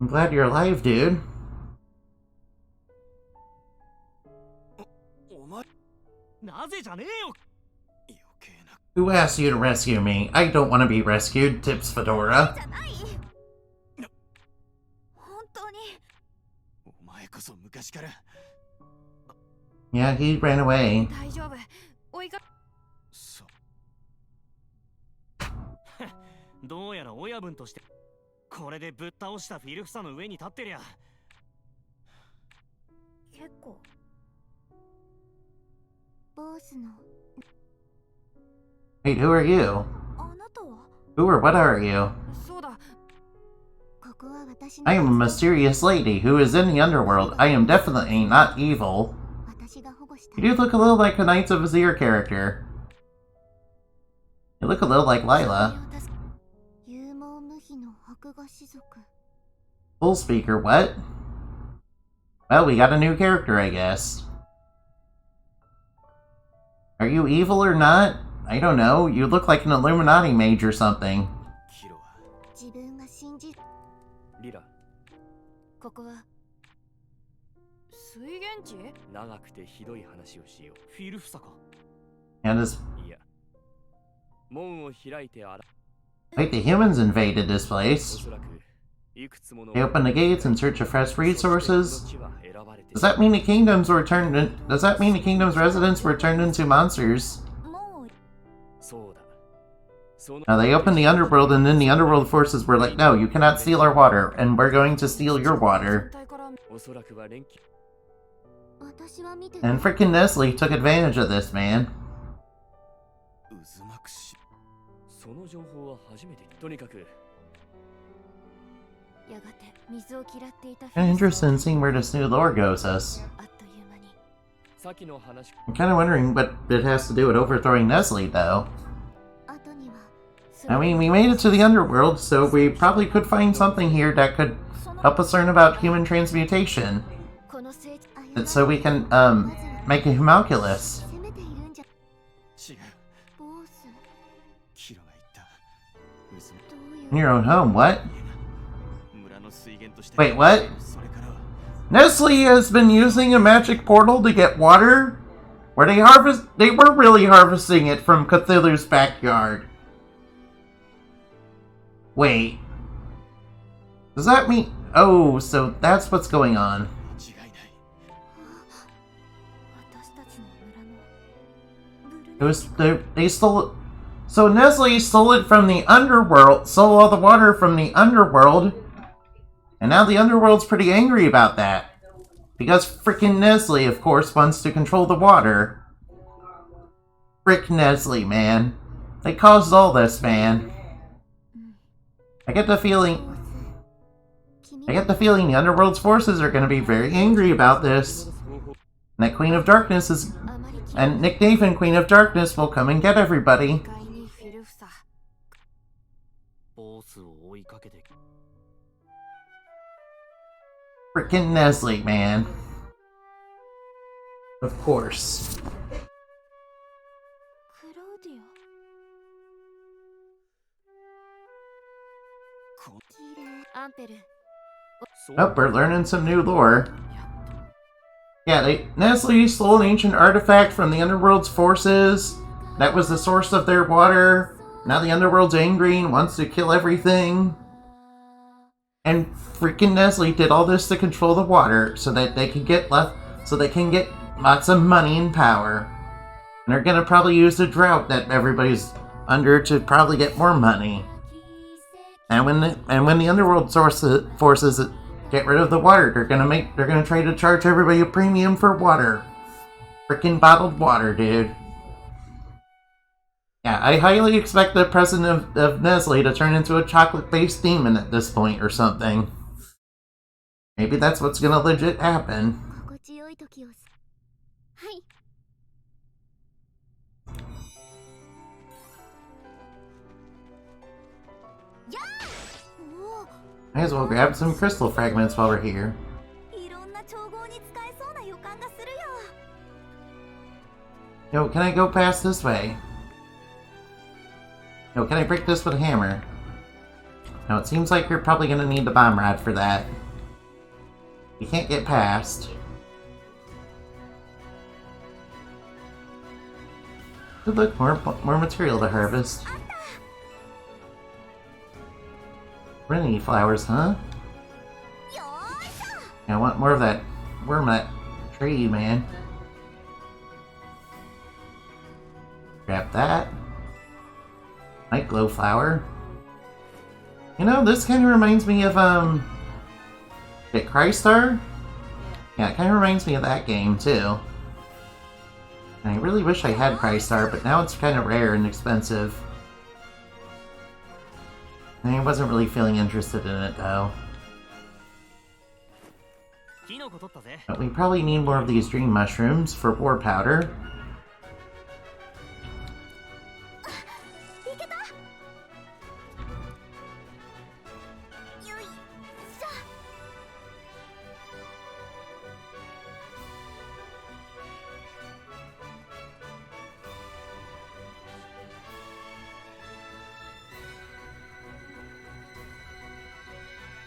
I'm glad you're alive, dude.
お前なぜじゃねえよ。余計な
Who asked you to rescue me? I don't want to be rescued, tips Fedora.
じゃない。本当に。
お前こそ昔から
Yeah, he ran away.
大丈夫。追いか。
そう。
どうやら親分としてこれでぶっ倒したフィルフサの上に立ってりゃ。
結構。ボスの。
Wait, who are you?
あなたは。
Who or what are you?
そうだ。ここは私の。
I am a mysterious lady who is in the Underworld. I am definitely not evil.
私が保護した。
You do look a little like a Knights of Azir character. You look a little like Lila.
友
Full speaker, what? Well, we got a new character, I guess. Are you evil or not? I don't know. You look like an Illuminati mage or something.
キロは
自分が信じ
リラ
ここは水源地
長くてひどい話をしよう。
フィルフサか。
And as
いや門を開いてあら
like the humans invaded this
お
place.
そらくいくつもの
They opened the gates in search of fresh resources.
命は選ばれて
Does that mean the kingdoms were turned in, does that mean the kingdom's residents were turned into monsters?
もう
そうだその
Now they opened the underworld and then the underworld forces were like, no, you cannot steal our water, and we're going to steal your water.
体から
おそらくは連休
私は見て
And frickin' Nestle took advantage of this, man.
渦巻くしその情報は初めてとにかく
やがて水を嫌っていた
Kinda interested in seeing where this new lore goes us.
あっという間に
さっきの話
I'm kinda wondering what it has to do with overthrowing Nestle, though.
後には
I mean, we made it to the underworld, so we probably could find something here that could help us learn about human transmutation.
この聖地
And so we can, make a homunculus.
攻めているんじゃ
違う
ボス
キロが言った渦
どういう
In your own home, what?
村の水源として
Wait, what?
それから
Nestle has been using a magic portal to get water? Where they were really harvesting it from Cthulhu's backyard. Wait. Does that mean... Oh, so that's what's going on.
違いない
私たちの村のブル
It was... They stole it... So Nestle stole it from the underworld, stole all the water from the underworld, and now the underworld's pretty angry about that. Because frickin' Nestle, of course, wants to control the water. Frick Nestle, man. They caused all this, man. I get the feeling...
君
I get the feeling the Underworld's forces are going to be very angry about this. And that Queen of Darkness is...
あまり気
And Nick Nathan, Queen of Darkness, will come and get everybody.
界にフィルフサ
ボスを追いかけて
Frickin' Nestle, man. Of course.
クローディオ
こ
綺麗アンペル
Oh, we're learning some new lore. Yeah, Nestle stole an ancient artifact from the Underworld's forces. That was the source of their water. Now the Underworld's angry and wants to kill everything. And freaking Nestle did all this to control the water so that they can get lots of money and power. And they're gonna probably use the drought that everybody's under to probably get more money. And when the Underworld forces get rid of the water, they're gonna try to charge everybody a premium for water. Freaking bottled water, dude. Yeah, I highly expect the president of Nestle to turn into a chocolate-based demon at this point or something. Maybe that's what's gonna legit happen.
心地よい時をはいやあ
Might as well grab some crystal fragments while we're here.
おおいろんな調合に使えそうな予感がするよ
Yo, can I go past this way? Yo, can I break this with a hammer? No, it seems like you're probably gonna need the bomb rod for that. You can't get past. Good look, more material to harvest. Rennie flowers, huh?
よーいしょ
I want more of that worm, that tree, man. Grab that. Night glow flower. You know, this kind of reminds me of, is it Crystar? Yeah, it kind of reminds me of that game, too. And I really wish I had Crystar, but now it's kind of rare and expensive. And I wasn't really feeling interested in it, though.
キノコ取ったぜ
But we probably need more of these dream mushrooms for war powder.
いけた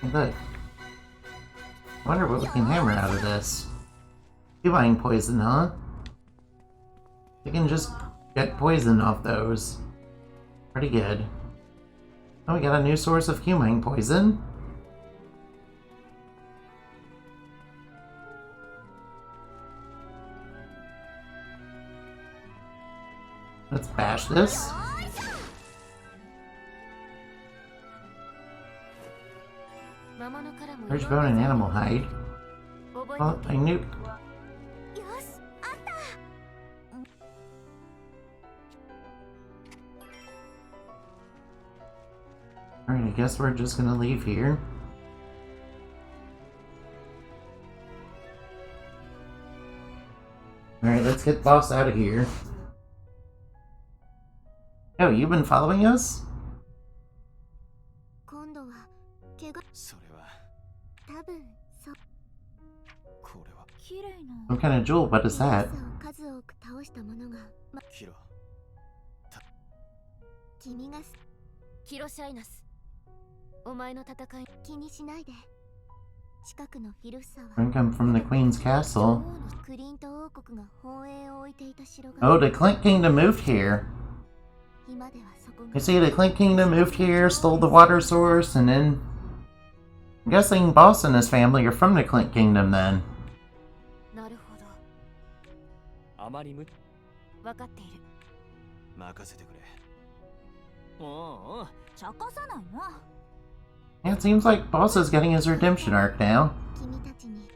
Look. I wonder what we can hammer out of this. Divine poison, huh? We can just get poison off those. Pretty good. Oh, we got a new source of humine poison. Let's bash this. Large bone and animal hide. Well, I knew. Alright, I guess we're just gonna leave here. Alright, let's get boss out of here. Oh, you've been following us?
今度は怪我
それは
多分そう
これは
綺麗な
Some kind of jewel, what is that?
数多く倒したものが、
キロ
君がキロシャイナスお前の戦い気にしないで近くのフィルフサは
I come from the Queen's Castle.
クリント王国が本営を置いていた城が
Oh, the Clink Kingdom moved here.
今ではそこが
You see, the Clink Kingdom moved here, stole the water source, and then... I'm guessing Boss and his family are from the Clink Kingdom then.
なるほど
あまり無
分かっている
任せてくれ
おうおう
茶化さないの
Yeah, it seems like Boss is getting his redemption arc now.
君たちに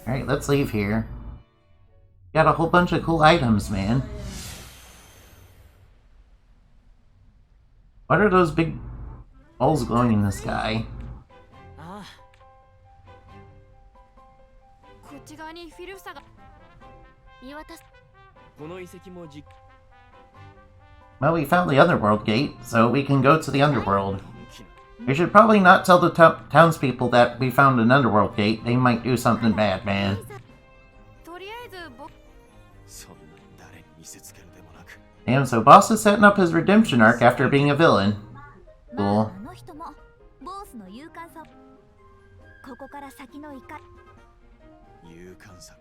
Alright, let's leave here. Got a whole bunch of cool items, man. What are those big balls glowing in the sky?
ああ
こっち側にフィルフサが見渡す
この遺跡も実
Well, we found the Underworld gate, so we can go to the Underworld. We should probably not tell the townspeople that we found an Underworld gate. They might do something bad, man.
とりあえず僕
そんな誰に見せつけるでもなく
Damn, so Boss is setting up his redemption arc after being a villain.
まあ
Cool.
あの人もボスの勇敢さここから先の怒り
勇敢さか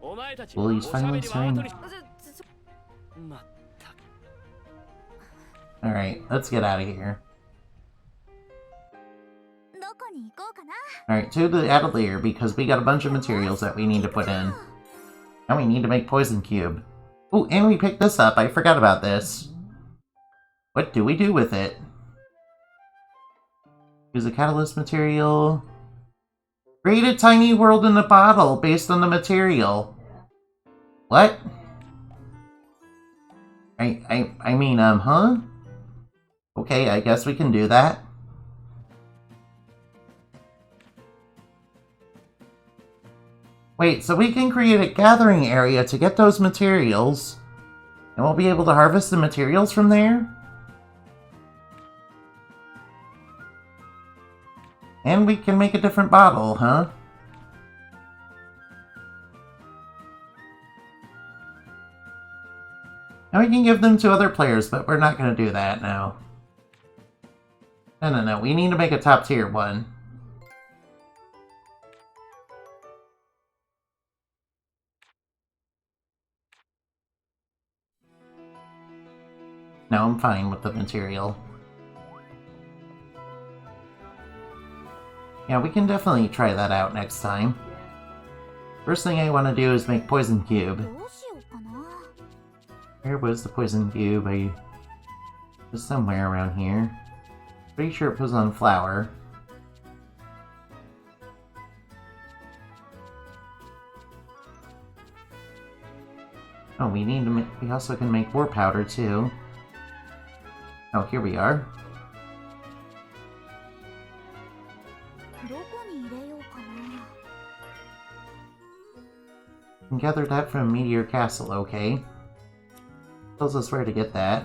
お前たち
Well, he's
おしゃべ
finally
りは後に
saying...
まったく
Alright, let's get out of here.
どこに行こうかな
Alright, to the Atelier, because we got a bunch of materials that we need to put in. And we need to make Poison Cube. Oh, and we picked this up. I forgot about this. What do we do with it? Use a catalyst material. Create a tiny world in a bottle based on the material. What? I mean, huh? Okay, I guess we can do that. Wait, so we can create a gathering area to get those materials, and we'll be able to harvest the materials from there? And we can make a different bottle, huh? And we can give them to other players, but we're not going to do that now. No, we need to make a top tier one. No, I'm fine with the material. Yeah, we can definitely try that out next time. First thing I want to do is make Poison Cube.
どうしようかな
Where was the Poison Cube? It was somewhere around here. Pretty sure it was on flour. Oh, we need to make, we also can make war powder too. Oh, here we are.
どこに入れようかな
And gather that from Meteor Castle, okay. Tells us where to get that.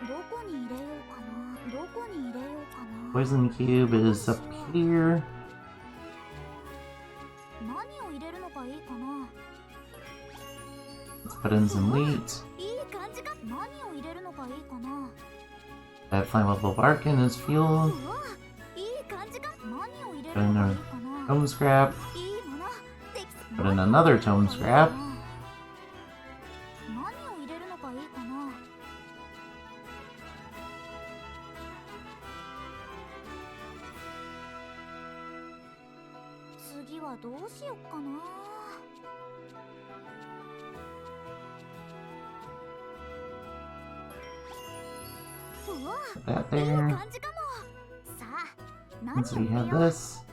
どこに入れようかなどこに入れようかな
Poison Cube is up here.
何を入れるのがいいかな
Let's put in some wheat.
いい感じか何を入れるのがいいかな
that flammable bark in as fuel.
うわいい感じか。何を入れ
Put
る
in
のがい
a
いかな。
tome scrap.
いいものでき
Put in another tome scrap.
何を入れるのがいいかな。次はどうしよっかな。うわ
Put that
いい
there.
感じかも。さあ何
Once
を
we
入れ
have
よう。
this,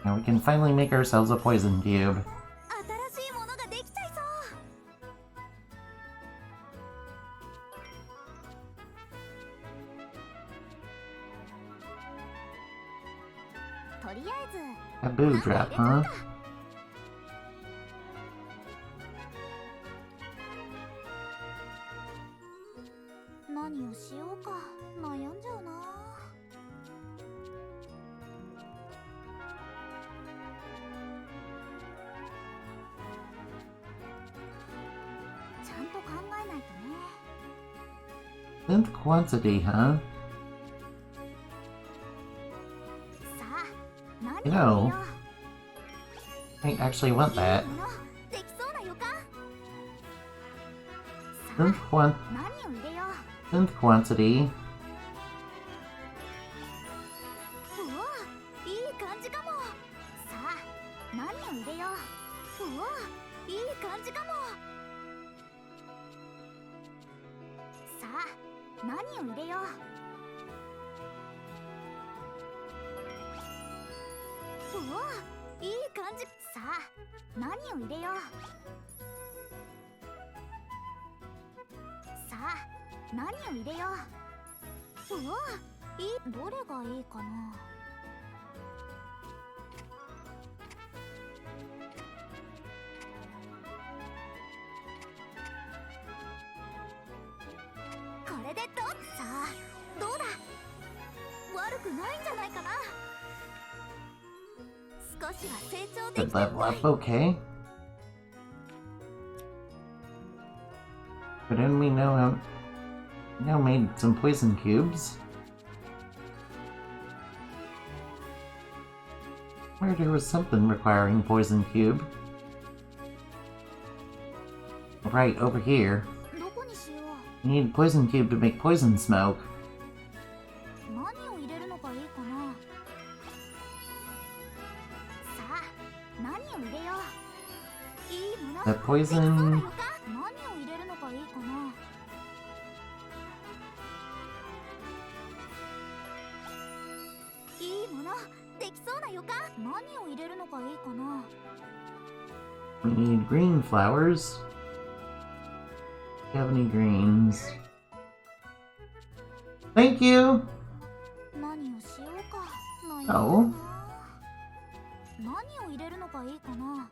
now we can finally make ourselves a poison cube.
新しいものができちゃいそう。とりあえず
Taboo drop, huh?
何をしようか悩んじゃうな。ちゃんと考えないとね。
Synth quantity, huh?
さあ何を
You
入れ
know,
よ
I actually want
う。
that.
いいものできそうな予感。さ
Synth
あ何を入れよう。
synth quantity.
うわいい感じかも。さあ何を入れよう。うわいい感じかも。さあ何を入れよう。うわいい感じ。さあ何を入れよう。さあ何を入れよう。うわいいどれがいいかな。これでどう。さあどうだ。悪くないんじゃないかな。少しは成長で
Good
きた
level up, okay. But then we now made some poison cubes. Where there was something requiring poison cube. Right, over here.
どこにしよ
You need a poison cube to make poison smoke.
う。何を入れるのがいいかな。さあ何を入れよう。いいもの
The
できそうな
poison...
予感。何を入れるのがいいかな。いいものできそうな予感。何を入れるのがいいかな。
We need green flowers. Do you have any greens? Thank you!
何をしようか悩ん
Oh.
だな。何を入れるのがいいかな。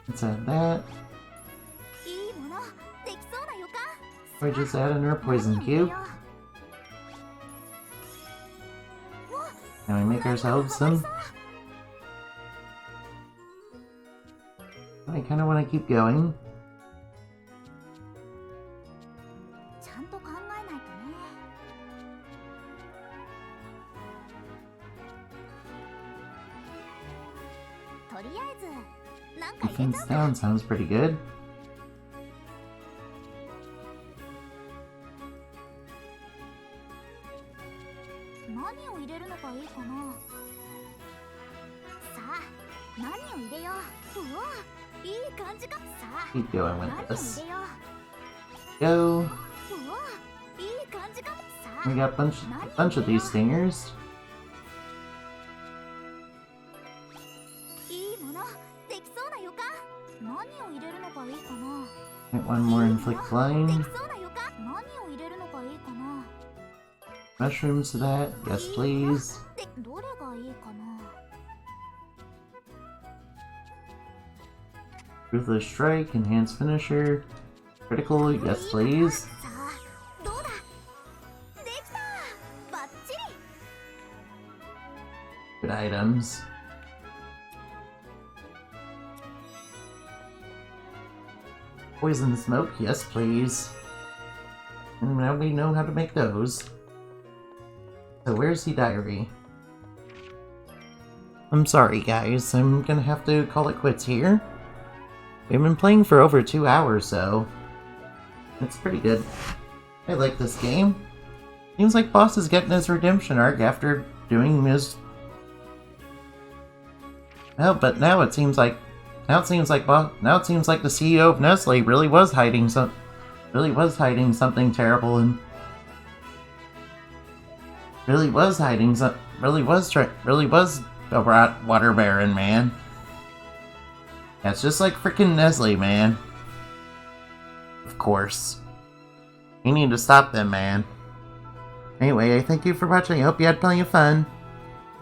Let's add that.
いいものできそうな予感。
Or just add in our poison cube. Now we make ourselves some. I kind of want to keep going.
ちゃんと考えないとね。とりあえずなんか入れちゃ
Defense
うか。
down sounds pretty good.
何を入れるのがいいかな。さあ何を入れよう。うわいい感じか。さあ
Keep going
何
with
を
this.
入れよ
Go!
う。うわいい感じか。さあ
We got a bunch of these stingers.
いいものできそうな予感。何を入れるのがいいかな。
Get one more
いいもの
inflict
で
blind.
きそうな予感。何を入れるのがいいかな。
Mushrooms to that. Yes, please.
でどれがいいかな。
Ruthless Strike, Enhanced Finisher. Critical, yes, please.
さあどうだ。できた。バッチリ。
Good items. Poison smoke, yes please. And now we know how to make those. So where's the diary? I'm sorry guys, I'm gonna have to call it quits here. We've been playing for over 2 hours though. It's pretty good. I like this game. Seems like Boss is getting his redemption arc after doing his... Well, but now it seems like the CEO of Nestle really was hiding something terrible and really was a water baron, man. That's just like freaking Nestle, man. Of course. You need to stop them, man. Anyway, I thank you for watching. I hope you had plenty of fun.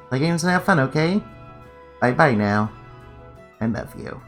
Play games and have fun, okay? Bye-bye now. I love you.